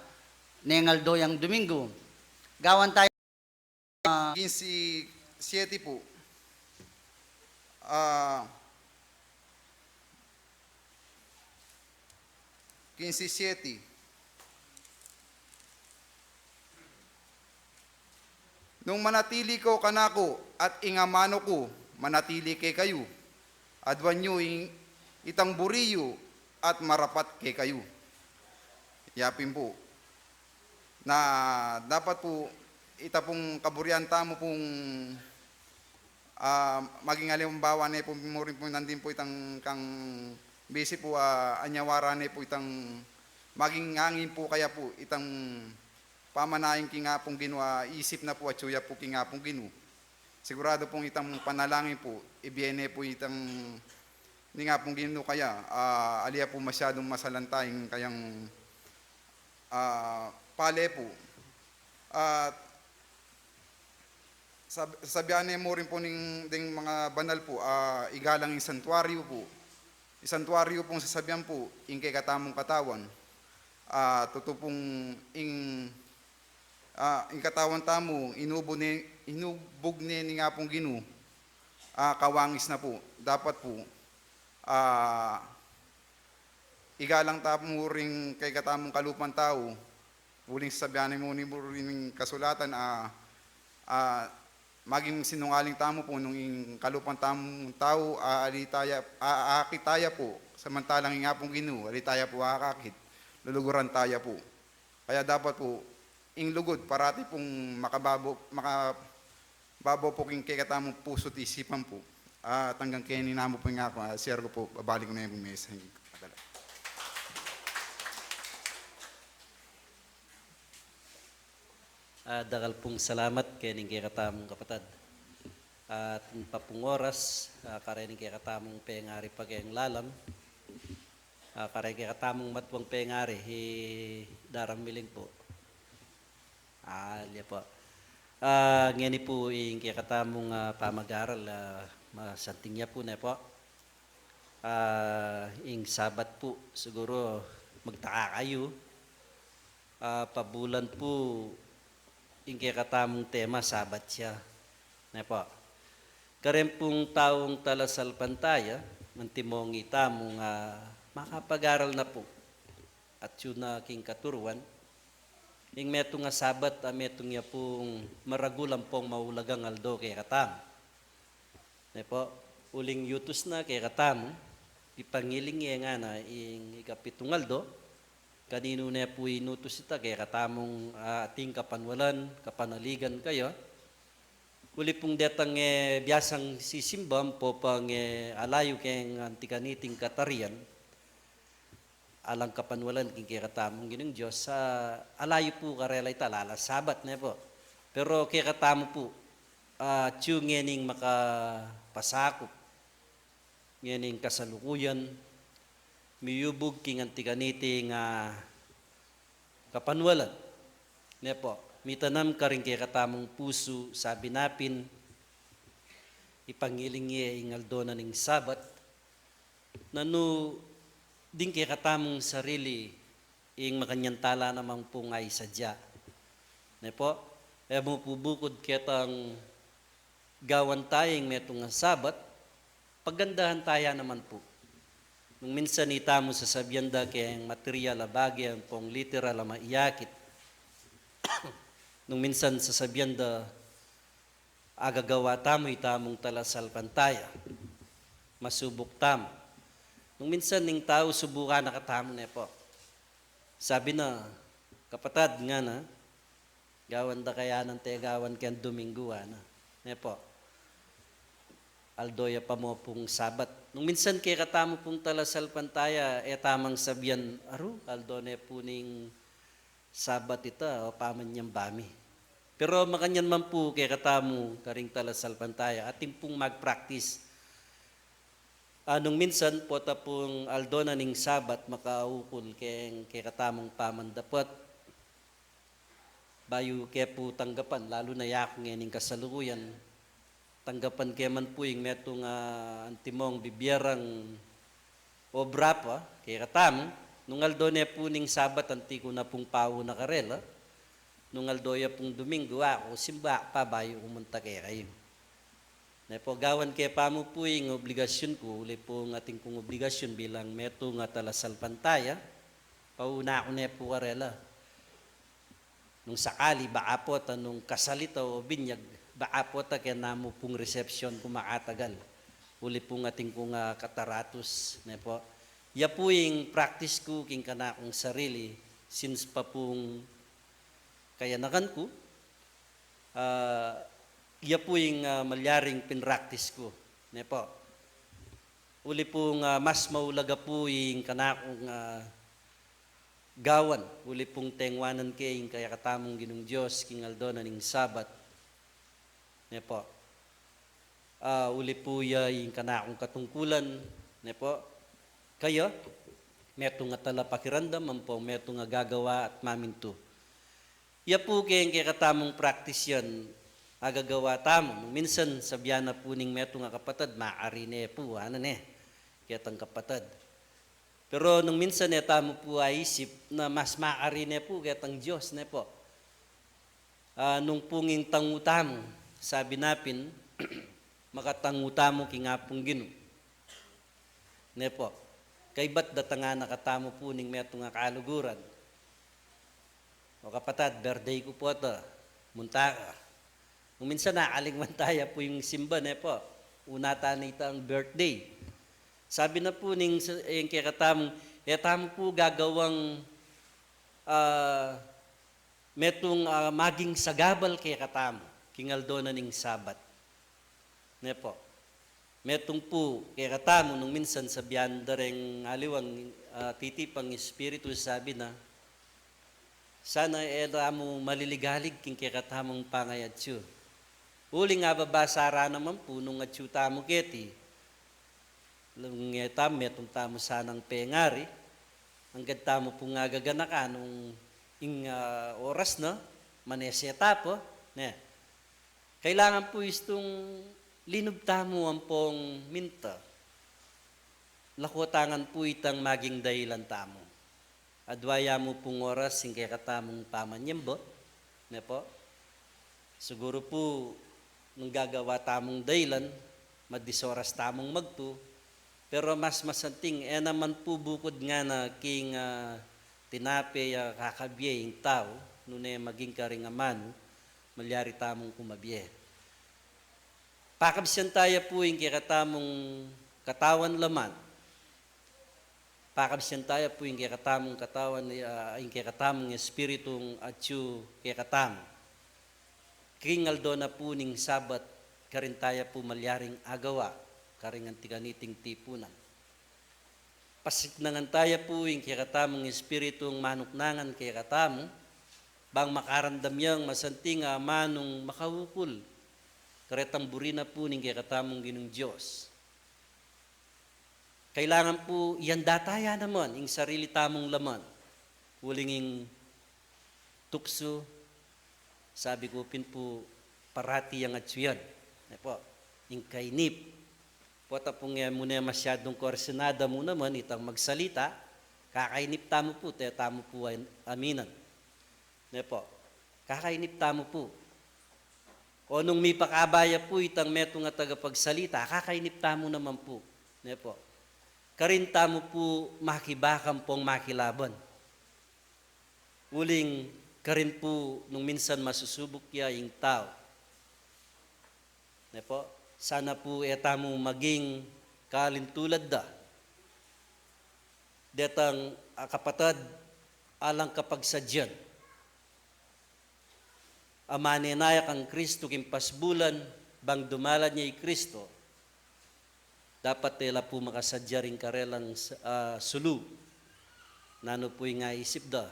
ni Ingaldo yung Domingo. Gawan tayo. 15-7 po. 15-7. Nung manatili ko kanako at ingamano ko, manatili kay kayo. Adwan nyo itang buriyo at marapat kay kayo. Yapin po. Na dapat po itapong kaburian tamo pong maging halimbawa na po mo rin po nandin po itang kang base po anyawara na po itang maging ngangin po kaya po itang pamanahin kinga pong ginawa isip na po at suya po kinga pong ginu. Sigurado pong itang panalangin po ibiyene po itang ni nga pong ginu kaya aliya po masyadong masalantaying kayang pale po. At sabihan mo rin po ng mga banal po, igalang yung santuario po. Yung santuario pong sasabihan po, yung kay katamong katawan. Tutupong yung katawan tamo, inubog ni nga pong ginu, kawangis na po. Dapat po, igalang tamo rin kay katamong kalupang tao, huling sabihan mo rin kasulatan, maging sinungaling tamo po nung kalupang tamong tao, aakit tayo po, samantalang nga pong ginu, alitaya po aakakit, luluguran tayo po. Kaya dapat po, lugod, parati pong makababo po king katamong puso't isipan po. At hanggang kaya ninamo po nga ako, share ko po, babalik ko na yung mesa. Dagal pong salamat kaning kay katamong kapatid. At papung oras, karening kay katamong pengari pagayang lalam. Karay kaya katamong matwang pengari, darang miling po. Liya po. Ngani po yung kaya katamong pamag-aral, masanting niya po na po. Yung sabat po, siguro magtaka kayo. Pabulan po, yung kaya katamong tema, sabat siya. Na po. Karen pong taong talasal pantaya, mantimong itamong makapag-aral na po. At yun na king katuruan. Yung metong nga sabat, metong niya pong maragulang pong maulagang aldo kay katam. Na po, uling yutos na kay katam, ipangiling nga nga na yung ikapitong aldo, kanino na po inutos ita kay katamong ating kapanwalan, kapanaligan kayo. Uli pong detang biyasang sisimbam po pang alayo kayong antikaniting katarian, alang kapanwalan king kikatamong ginong Diyos sa alayo po karela italala sabat na po. Pero kikatamo po tiyo ngening makapasakop ngening kasalukuyan miyubog king antikaniting kapanwalan na po. Mitanam ka rin kikatamong puso sabi napin ipangiling ingaldo na ning sabat nanu din kaya katamong sarili ing makanyantala namang pong ay sadya. Ne po, mo pubukod ketang gawan tayong metong sabat, paggandahan taya naman po. Nung minsan itamo sa sabyanda kayang material abagi ang pong literal na maiyakit. Nung minsan sa sabyanda agagawa tamo itamong talasal pantaya, masubok tamo. Nung minsan ning tao subukan nakatamo na po. Sabi na, kapatad nga na, gawan da kaya ng gawan kaya Domingo na. Ne po. Aldoya pa mo pong sabat. Nung minsan kaya katamo pong talasal pantaya, tamang sabyan, aldo na po ning sabat ita, o paman niyang bami. Pero makanyan man po kaya katamo karing talasal pantaya, ating pong mag-practice. Nung minsan po tapong aldo na ning sabat makaukol kay katamong pamandapot bayo kaya po tanggapan lalo na yakong ning kasalukuyan tanggapan kaya man po yung metong antimong bibiyarang obra pa kay katam nung aldo na po ning sabat antiko na pong pao na karela nung aldo ya pong Domingo ako simba pa bayo umunta kaya kayo. Na po gawan kaya pa mo po yung obligasyon ko, uli po ng ating pong obligasyon bilang meto nga talasal pantaya, pauna ako na po karela. Nung sakali, baka po nung kasalita o binyag, baka po kaya namo pong reception kung makatagal. Uli po ng ating pong kataratos. Na po. Ya po yung practice ko, king kana kong sarili, since pa pong kayanakan ko, iya po yung malyaring pinractice ko. Ne po. Uli pong mas maulaga po yung kanakong gawan. Uli pong tengwanan kay yung kaya katamong ginong Diyos, king aldo na ning sabat. Ne po. Uli po yung kanakong katungkulan. Ne po. Kayo, meto nga tala pakirandam, po meto nga gagawa at maminto. Iya po kayong kaya katamong practice yan, agagawa tamo. Minsan sabihan na po ning meto nga kapatid, maari ne po, kitang kapatid. Pero nung minsan tamo po ay isip na mas maari ne po, kitang Diyos ne po. Nung punging tangutamo, sabi napin, makatangutamo kingapong gino. Ne po. Kay ba't datanga nakatamo po ning meto nga kaluguran? O kapatid, birthday ko po ito, munta ka. Kung minsan nakalingman tayo po yung simba na po, una tanita ang birthday. Sabi na po yung kaya katamong, tamo po gagawang metong maging sagabal kaya katamo, kingaldo na ning sabat. Ne po. Metong po kaya katamo, nung minsan sabihan da rin aliwang titipang espiritu sabi na, sana mo maliligalig king kaya katamong pangayatsyo. Uli nga babasara naman po nung atsyuta mo keti. Nung metong tamo sanang pengari, Hanggang tamo po nga gaganaka nung oras, no? Maneseta po. Ne. Kailangan po istong linubta mo ang pong minta. Lakotangan po itang maging dahilan tamo. Adwaya mo pong oras, singkay katamong pamanyembo. Ne po? Siguro po, nung gagawa tamong dahilan, madisoras tamong magtu, pero mas masanting, naman po bukod nga na king tinape kakabye yung tao, nune maging karingaman, malyari tamong kumabye. Pakabsyan tayo po yung kikatamong katawan laman. Pakabsyan tayo po yung kikatamong katawan, yung kikatamong espiritong atyu kikatamong. Kingaldo na po ning sabat, karin tayo po malyaring agawa, karing antiganiting tipunan. Pasiknangan tayo po yung kikatamong espiritong manuknangan kikatamong, bang makarandam yang masanting manong makawukul, karetang burina po ning kikatamong ginong Diyos. Kailangan po yan dataya naman, yung sarili tamong laman, huling yung tukso, sabi ko pin po parati ang atsuyan. Po, yung kainip. Po tapong muna masyadong koorsinada mo naman itang magsalita, kakainip tamo po, tamo po aminan. Po, kakainip tamo po. O nung may pakabaya po itang meto nga tagapagsalita, kakainip tamo naman po. Po, karin tamo po makibakam pong makilaban. Uling karin po nung minsan masusubok ya yung tao. Po, sana po etamo maging kalintulad da. Detang kapatad alang kapagsadyan. Amaninayak ang Kristo kimpasbulan bang dumalan niya Kristo. Dapat tela po makasadya rin karelang sulu. Nano po yung isip da.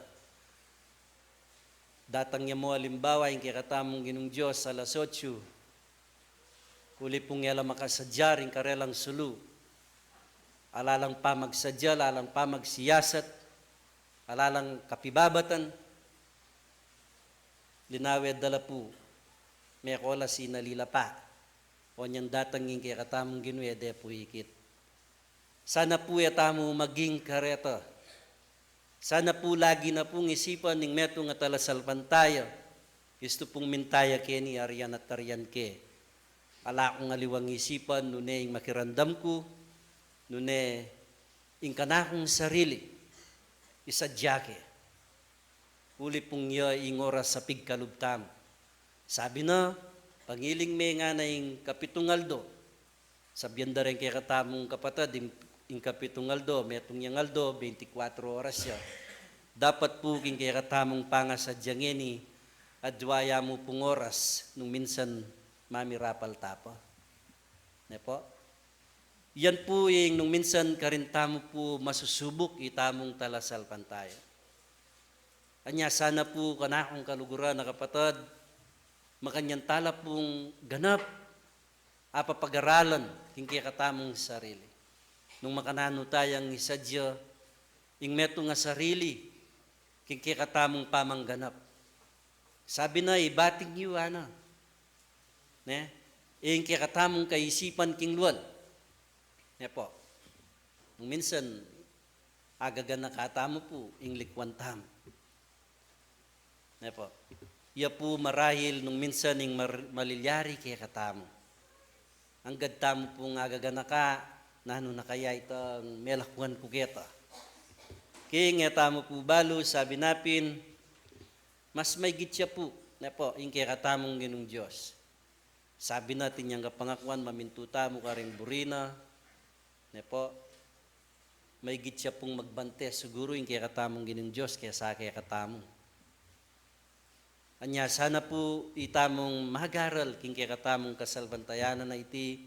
Datang niya mo alimbawa yung kikatamong ginong Diyos sa alas 8. Huli pong yala makasadya rin karelang sulu. Alalang pa magsadya, alalang pa magsiyasat, alalang kapibabatan. Linawed dala po, may kola sinalila pa. O niyang datang yung kikatamong ginwede po ikit. Sana po yatamo maging kareta. Sana po lagi na pong isipan ng meto nga talasalpan tayo. Gusto pong mintaya ke ni Arian at Arian ke. Ala kong aliwang isipan, nune yung makirandam ko, nune yung kanakong sarili, isadyake. Uli pong niya yung oras sa pigkalubtam. Sabi na, pangiling may nga na yung kapitungaldo. Sabihan da rin kay katamong kapatid, yung kapitungaldo, metong yung aldo, 24 oras siya. Dapat po king kay katamong pangasadyang ini, adwaya mo pong oras, nung minsan mamirapal tapa. Po? Yan po yung nung minsan karintamo po masusubok, itamong talasalpan tayo. Anya sana po kanakong kaluguran na kapatid, makanyang tala pong ganap, apapag-aralan, hindi katamong sarili. Nung makanano tayang isadya, yung meto nga sarili, hindi katamong pamangganap. Sabi na, ibating niyo, ano? Yung katamong kaisipan king luwan. Po, nung minsan, agagan na katamo po, yung likwan tam. Po, iya po marahil nung minsan yung malilyari kaya katamo. Ang gadtamo po nga gaganaka, nano na kaya itang melakwan kuketa. Kaya nga tamo po balo, sabi napin, mas may gitya po, po, yung kaya katamong ginong Diyos. Sabi natin yung kapangakuan, mamintuta mo ka rin burina, po, may gitya pong magbante, siguro yung kaya katamong ginong Diyos, kaya sa kaya katamong. Anya, sana po itamong magaral king katamong kasalbantayanan na iti,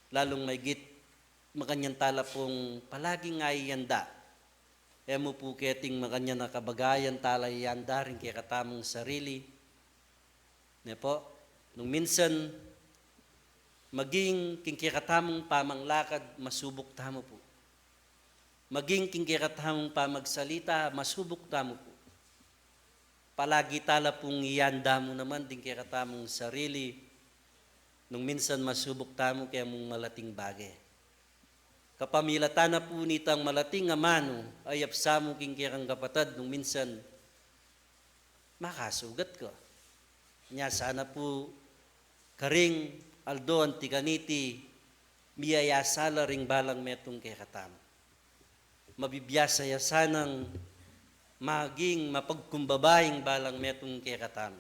lalong may git, makanyang tala pong palaging ayanda. Emo po keting makanyang nakabagayan tala iyanda rin katamong sarili. Po, nung minsan, maging king katamong pamanglakad, masubok tamo po. maging kingkiratamong pamagsalita, masubok tamo po. Palagi tala pong iyanda mo naman din kiratamong sarili, nung minsan masubok tamo kaya mong malating bagay. Kapamilatan na po nitang malating amano, ay apsamo kingkirang kapatad, nung minsan makasugat ko. Nya sana po karing Aldo Antiganiti, miyayasala ring balang metong kiratam. Mabibiyasa ya sanang maging mapagkumbabaying balang metong kiratam.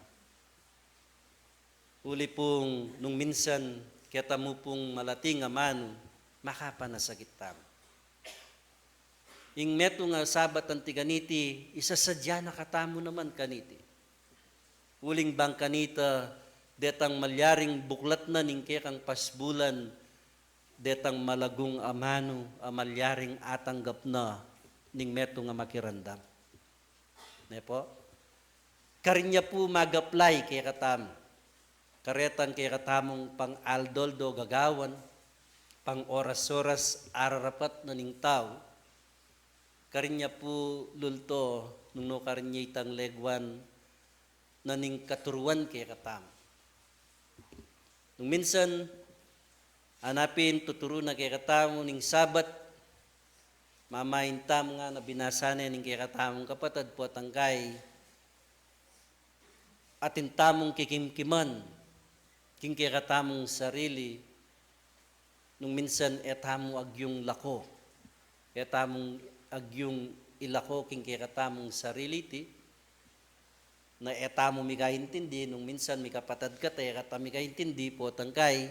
Uli pong nung minsan kita mo pong malating amano, makapanasagit tam. Ing metong sabat ang tiganiti, isasadya na katamo naman kaniti. Uling bang kanita, detang malyaring buklat na ning kekang pasbulan, detang malagong amano, amalyaring atanggap na ning metong makirandam. Ne po? Karinya po mag-apply kay katam. Karetang kay katamong pang aldoldo gagawan, pang oras-oras ararapat na ning tao. Karinya po lulto, nung no karinya itang legwan, na ning katuruan kay katam. Nung minsan, hanapin tuturo na kay katamo ning sabat, mamahintam nga na binasana ning kay katamong kapatad po tangkay, atin tamong kikimkiman, king kay katamong sarili, nung minsan etamo agyong lako, etamong agyong ilako king kay katamong sarili ti, na etamo mi kaintindi, nung minsan mi kapatad ka tayo kata mi kaintindi po tangkay,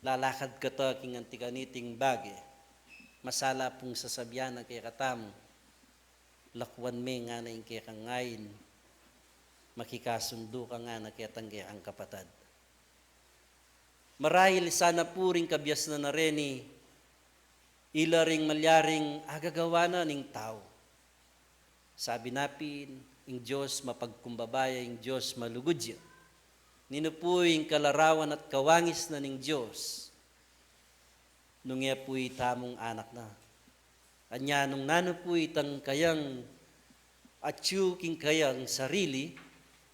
lalakad ka to king antiganiting bagay. Masala pong sasabyan na kay katamo, lakwan me nga na yung kay kangayin, makikasundo ka nga na kay tanggay ang kapatad. Marahil sana po rin kabyas na nareni, ilaring malyaring agagawa na ning tao. Sabi napin, ing Diyos mapagkumbabaya, ing Diyos malugudya. Nino po yung kalarawan at kawangis na ning Diyos, nung iya po'y tamong anak na. Anya nung nano po itang kayang atyu king kayang sarili,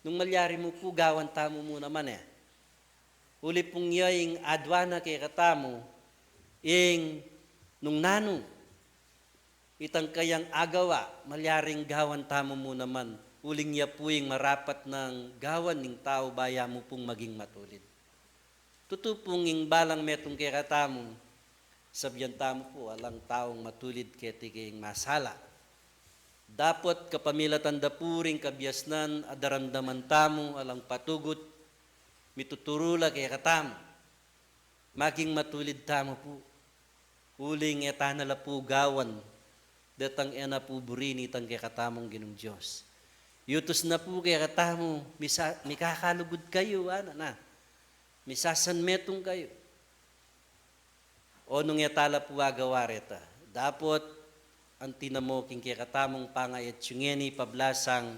nung malyari mo po gawan tamo mo naman eh. Uli pong iya yung adwana kay katamo, ing nung nano, itang kayang agawa, malyaring gawan tamo mo naman, uling iya po yung marapat ng gawan ng tao baya mo pong maging matulid. Tutupong yung balang metong kay katamo, sabyan tamo po, alang taong matulid keti kayong masala. Dapat kapamilatan da puring kabyasnan, adaramdaman tamo, alang patugot, mituturula kay katamo. Maging matulid tamo po. Uling etanala po gawan, datang ena po burini tang kay katamong ginong Diyos. Yutos na po kay katamo, mikakalugod kayo, ana na. Misasan metong kayo. O nung yatala po agawareta, dapat ang tinamo king kay katamong pangayat syungeni pablasang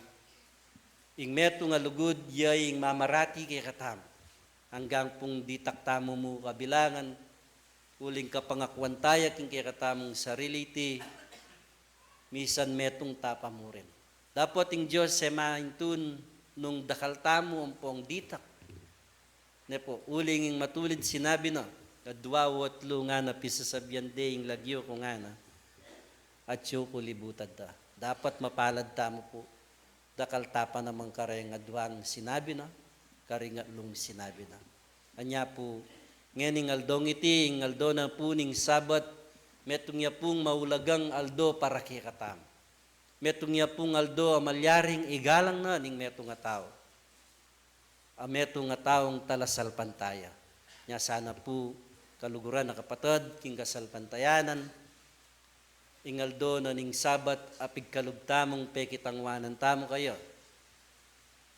ing meto nga lugod yay ing mamarati kay katam. Hanggang pong ditaktamo mo kabilangan, uling kapangakuan tayo king kay katamong sarili ti, misan metong tapa mo rin. Dapat ing Diyos se mahintun nung dakal tamo ang pong ditak. Ne po, uling ing matulid sinabi na, kadwawat lo nga na pisasabyan de yung lagyo ko nga na, at siyo ko libutad ta. Dapat mapalad tamo po, dakal tapa namang kareng adwang sinabi na, karingat lung sinabi na. Anya po, ngayon aldong iti, aldo na po ning sabat, metong ya pong maulagang aldo para kikatam. Metong ya pong aldo amalyaring igalang na ning metong nga tao. Metong nga taong talasal pantaya. Nya sana po, kaluguran na kapatid, king kasalpantayanan, ingaldo na ning sabat, apig kalugtamong pekitangwanan tamo kayo,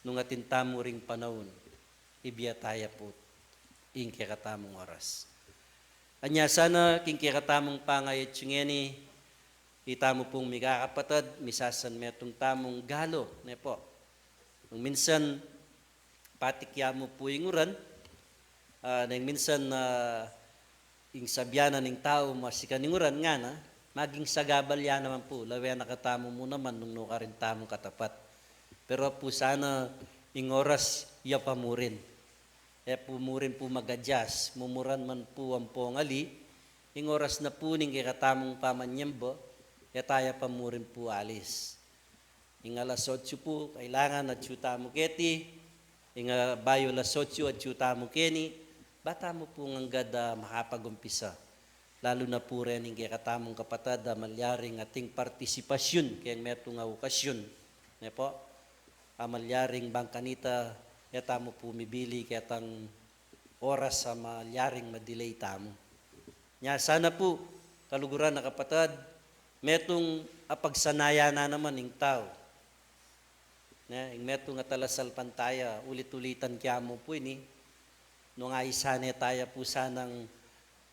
nung atin tamo ring panahon, ibiyataya po, ing kikatamong oras. Anya sana, king kikatamong pangayat syungeni, itamo pong mikakapatid, misasan metong tamong galo, ne po. Nung minsan, patikya mo po yung uran, nang minsan ing sabyanan ng tao masikan ng uran nga na, maging sagabal yan naman po, lawe nakatamo mo naman nung no ka rin tamong katapat. Pero po sana ing oras iya pa mo rin. Po mo rin po mag-adjust, mumuran man po ang pongali, ing oras na po ning katamong pamanyambo, taya pa mo rin po alis. Ing alas 8 po, kailangan at syuta mo keti, ing bayo alas 8 at syuta mo keni, bata mo po nganggad makapag-umpisa. Lalo na po rin yung katamong kapatad malyaring ating partisipasyon kaya metong okasyon. Ne po, malyaring bangkanita, kaya mo po mibili kaya tang oras sa malyaring madelay tamo. Nya sana po, kaluguran na kapatad, metong apagsanaya na naman ng tao. Metong atalasal pantaya, ulit-ulitan kaya mo po ini, nung aisane tayo po sanang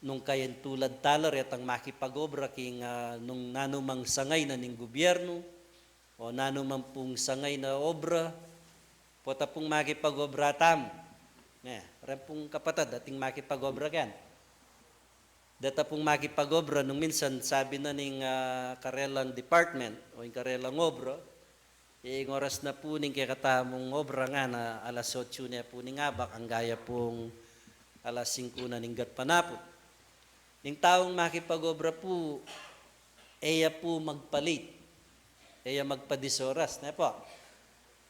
nung kayan tulad talar at ang makipag-obra king nung nanumang sangay na ning gobyerno o nanumang pong sangay na obra pota pong makipag-obra tam. Ren pong kapatad ating makipag-obra kan. Data pong makipag-obra nung minsan sabi na ning karelang department o yung karelang obra yung oras na po ning kakatamong obra nga na alas 8 na po ning abak ang gaya pong alas 5 na ning gatpanapot. Yung taong makipag-obra po, eya po magpalit. Eya magpadisoras. Na po.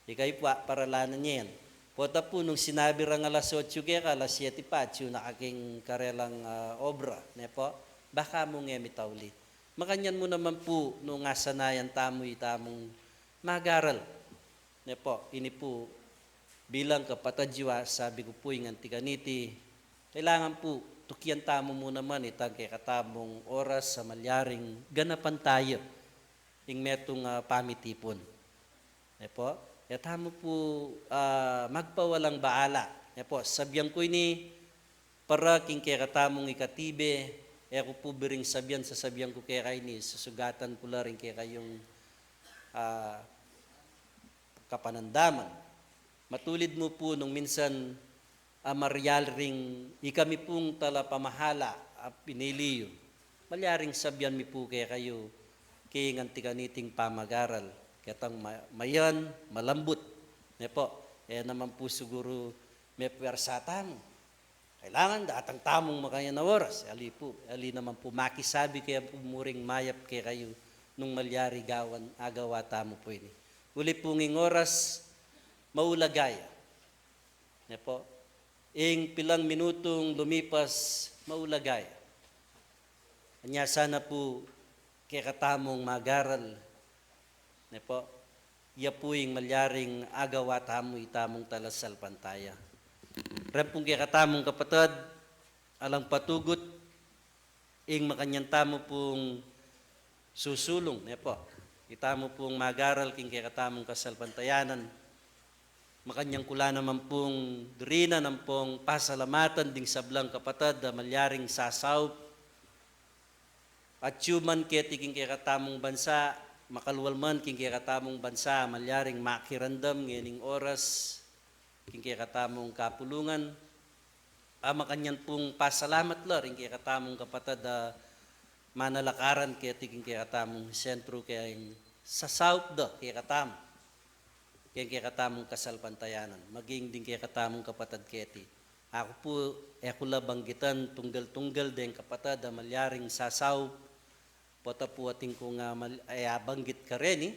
Ikay po, paralanan niya yan. Pota po, nung sinabi rang alas 8 kaya ka, alas 7 pa, na aking karelang obra. Na po, baka mo nga mitawli. Makanyan mo naman po, nung asanayan tamo'y tamong mag-aral. Na po, ini po, bilang kapatadjiwa, sabi ko po yung antiganiti, kailangan po, tukyan tamo mo naman itang kay katamong oras sa malyaring ganapan tayo ing metong pamitipon. Po, tamo po magpawalang baala. Po, sabihan ko ini para king kay katamong ikatibe, ko po biring sabihan sa sabihan ko kay ini, susugatan ko la rin kay kayong kapanandaman. Matulid mo po nung minsan maryal ring ikami pong tala pamahala piniliyo. Malyaring sabyan mi po kaya kayo kaya ngantikaniting pamagaral. Kaya tang mayan, malambot. Ne po, naman po siguro may puwersatan. Kailangan datang tamong makanya na oras. Ali naman po makisabi kaya po muring mayap kaya kayo nung malyari agawa tamo po ini. Uli pong oras, maulagaya. Ne po, ing pilang minutong lumipas maulagay. Anya sana po kaya katamong magaral. Ne po, iya po yung malyaring agawa tamo itamong talasal pantaya. Rempong kaya katamong kapatad, alang patugot, ing makanyan tamo pong susulong. Ne po, itamo pong magaral king kaya katamong kasalpantayanan. Makanyang kula naman pong durina ng pong pasalamatan ding sablang kapatad malyaring sasaw at yuman ketiking kaya katamong bansa makalwalman king kaya katamong bansa malyaring makirandam nganing oras king kaya katamong kapulungan makanyang pong pasalamat la ring kaya katamong kapatad manalakaran ketiking kaya katamong sentro kaya sasaw da kaya katamong kaya katamong kasalpantayanan, maging din kaya katamong kapatad keti. Ako po, la banggitan, tunggal-tunggal din kapatad, malyaring sasaw, pota po ating kung banggit ka rin,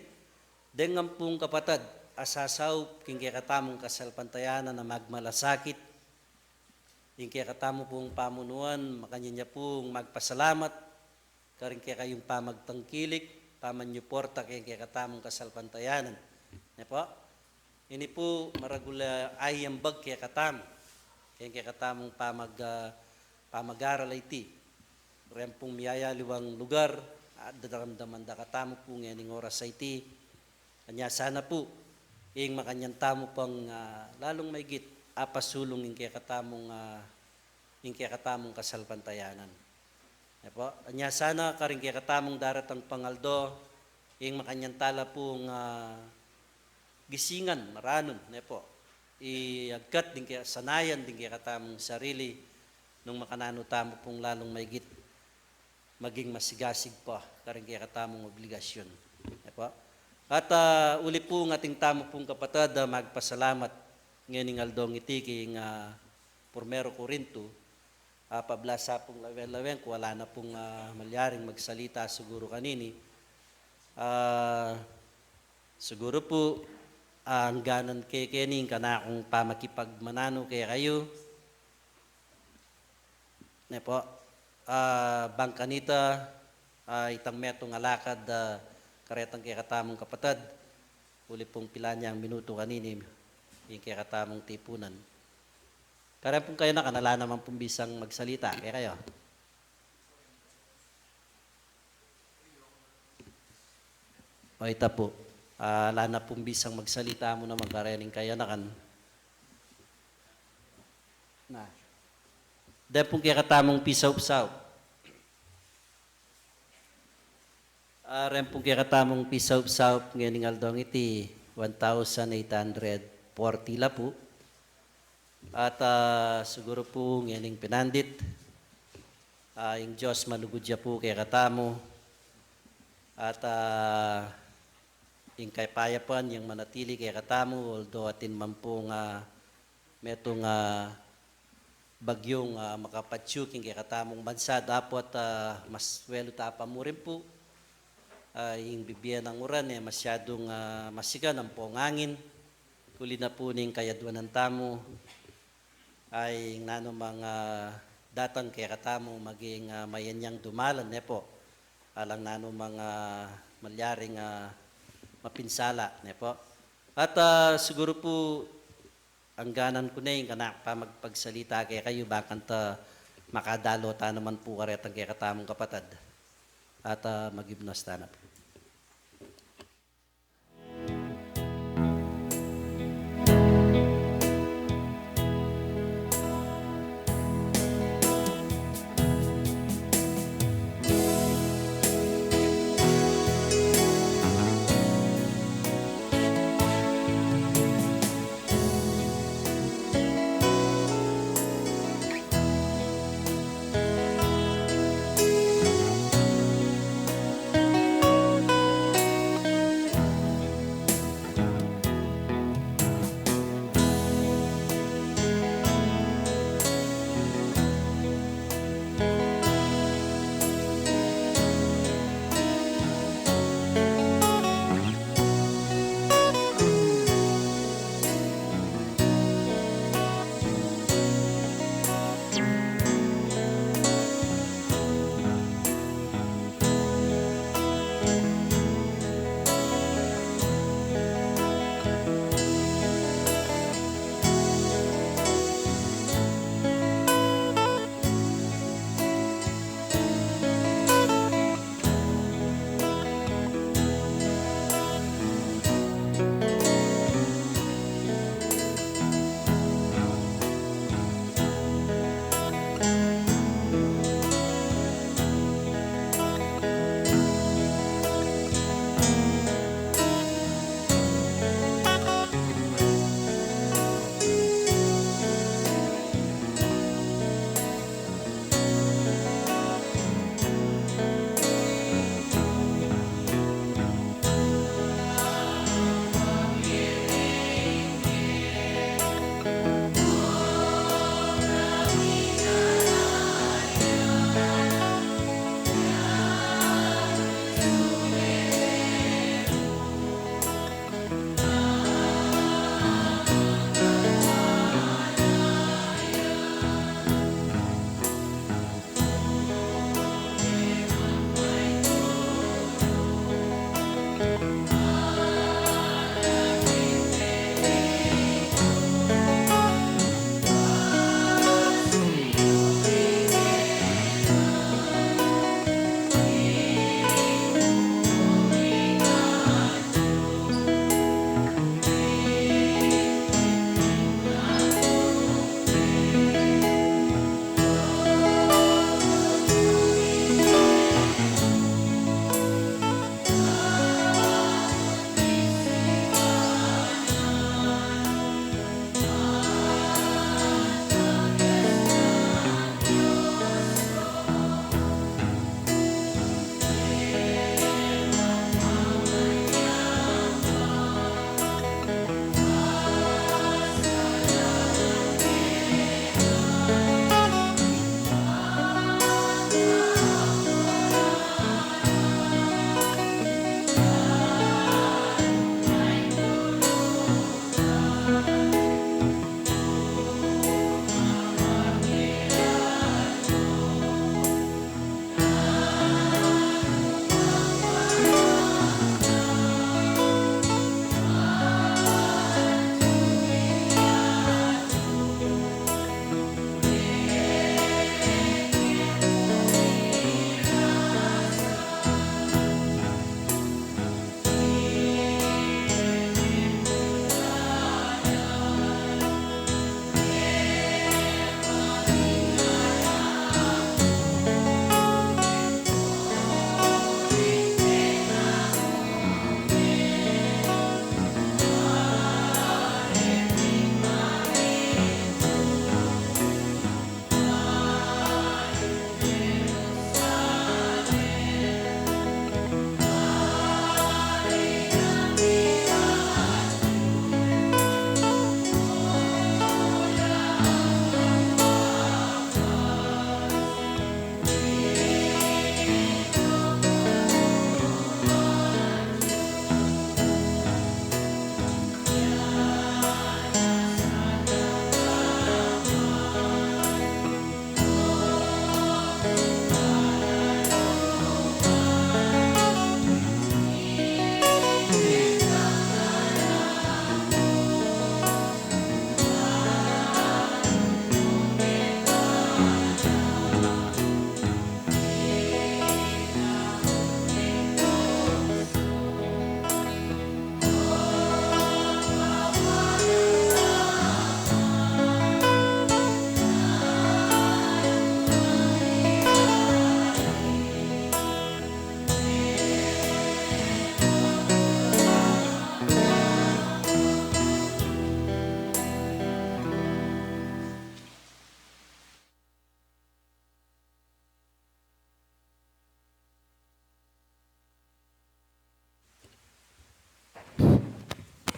dengan pong kapatad, asasaw, kaya katamong kasalpantayanan na magmalasakit, kaya katamo pong pamunuan, makanya niya pong magpasalamat, karing kaya kayong pamagtangkilik, pamanyuporta kaya katamong kasalpantayanan. Ne po? Ini po maragula ay ang bag kaya katam. Kaya katamong pamag-aral iti. Rempong miyaya liwang lugar at daramdaman da katamo po ngayon oras sa iti. Kanya sana po ing makanyan tamo pang lalong maigit apasulong ing kaya katamong kasalpantayanan. Po? Kanya sana karing kaya katamong daratang pangaldo ing makanyan tala pong gisingan, maranon, ne po. Iagkat din kaya sanayan din kaya katamong sarili nung makanano tamo pong lalong maigit. maging masigasig pa karing kaya katamong obligasyon. Po. At uli po ng ating tamo pong kapatid, magpasalamat ngayon ng aldong iti king Pormero Corinto, pablasa pong lawen-lawen, kung wala na pong malyaring magsalita siguro kanini. Siguro po, ang ganan kay kening kana kung pamakipagmanano kay kayo. Ne po, bangkanita, itang metong alakad, karetang kay katamong kapatid. Uli pong pila niya ang minuto kanini, yung kay katamong tipunan. Kaya pong kayo nakanala naman pong bisang magsalita. Kaya kayo. O ita po. Ala na pong bisang magsalita mo naman. Karening kayo nakan. Na. Dahil pong kaya katamong pisaw-pisaw. Ren pong kaya katamong pisaw-pisaw. Ngayon aldong iti 1,840 la po. At siguro po ngayon pinandit, yung Diyos manugudya po kay katamo. At yung kay payapan, yung manatili kay katamo, although atin man po metong bagyong makapatyuking kay katamong bansa, dapat mas welo tapa mo rin po. Yung bibiyan ng uran, masyadong masigan ang pongangin. Kuli na po ning kayadwan ng tamo, ay nano mga datang kay katamo maging mayanyang dumalan ne po alang nano mga malyaring mapinsala ne po at siguro po ang ganan ko na yung kanak pa magpagsalita kay kayo bakant makadalo ta naman po karetang kay katamong kapatid at magibnos ta na po.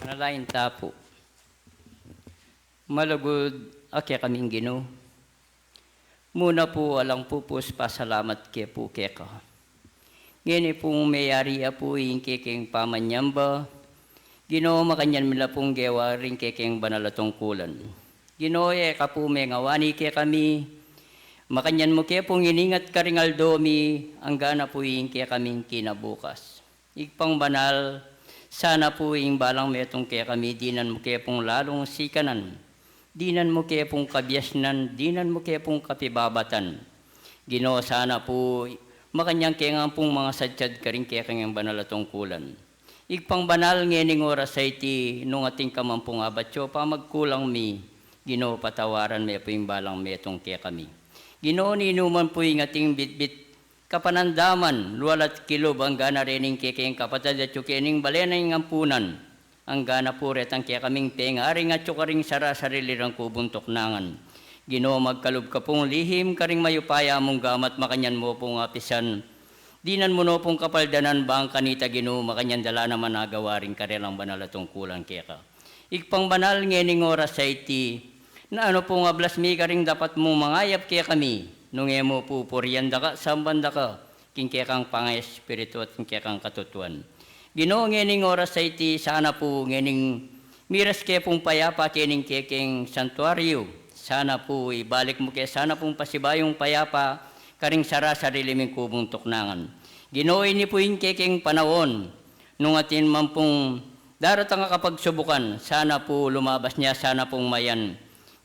Manalain tapo. Malagod akya kaming Ginoo. Muna po alang pupus pasalamat kaya po kaya ka. Ngayon pong mayari po yung keking pamanyamba. Ginoo makanyan mila pong gawa rin keking banalatong kulan. Ginoo ka po may ngawani kaya kami. Makanyan mo kaya pong iningat ka ring aldomi. Ang gana po yung kaya kaming kinabukas. Igpang banal, sana po yung balang metong kaya kami. Dinan mo kaya pong lalong sikanan. Dinan mo kaya pong kabyasnan, dinan mo kaya pong kapibabatan. Ginoo sana po, makanyang kaya nga pong mga sadyad ka rin kaya kanyang banalatong kulan. Igpang banal ngening oras sa iti, nung ating kamampong abatyo, pa magkulang mi, Ginoo patawaran may po yung balang metong kaya kami. Ginoo ninuman po yung ating bitbit, kapanandaman, luwalat kilob, ang gana rining kaya kayang kapatid at yung kining balena yung ampunan. Ang gana po retang kaya kaming tenga, aring at karing sara sarili rang kubuntok nangan. Ginoo magkalub ka pong lihim, karing mayupaya mong gamat, makanyan mo pong apisan. Dinan mo no pong kapaldanan ba ang kanita Ginoo, makanyan dala naman nagawa rin karelang banalatong kulang kaya ka. Ikpang banal ngening oras sa iti, na ano pong ablas mi karing dapat mong mangayap kaya kami, nung mo po purianda ka, sambanda ka, king kaya kang pangay espiritu at king kaya kang katutuan. Ginoo ngening oras sa iti, sana po ngening miras kaya pong payapa kening keking santuaryo. Sana po ibalik mo kaya sana pong pasibayong payapa karing sara sarili ming kubong tuknangan. Ginoo ini po yung keking panahon nung atin man pong daratang kapagsubukan. Sana po lumabas niya, sana pong mayan.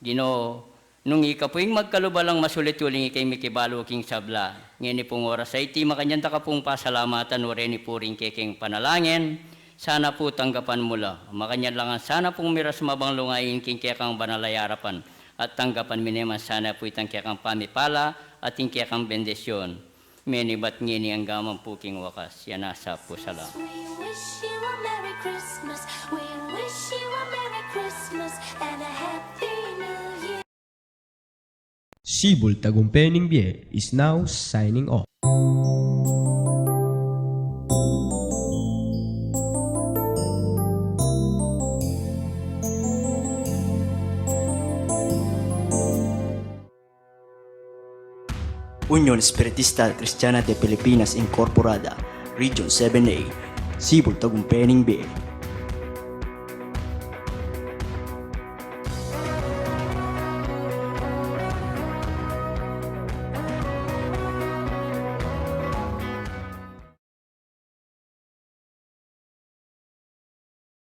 Ginoo, nung ika po yung magkalubalang masulit uling ikay mikibalo king sabla. Ngini pong oras sa iti, makanyanta ka pong pasalamatan, wareni po rin keking panalangin. Sana po tanggapan mula. Makanyan lang sana pong miras mabang lungayin king kekang banalayarapan. At tanggapan mineman sana po itang kekang pamipala at king kekang bendisyon. Meni bat ngini ang gamang po king wakas. Yan nasa po salam. We wish you a Merry Christmas. We wish you a Merry Christmas and a Happy New Year. Sibol Tagumpay Bie is now signing off. Unión Espiritista Cristiana de Pilipinas Incorporada, Region 7A, Sibol Tagumpay Bie.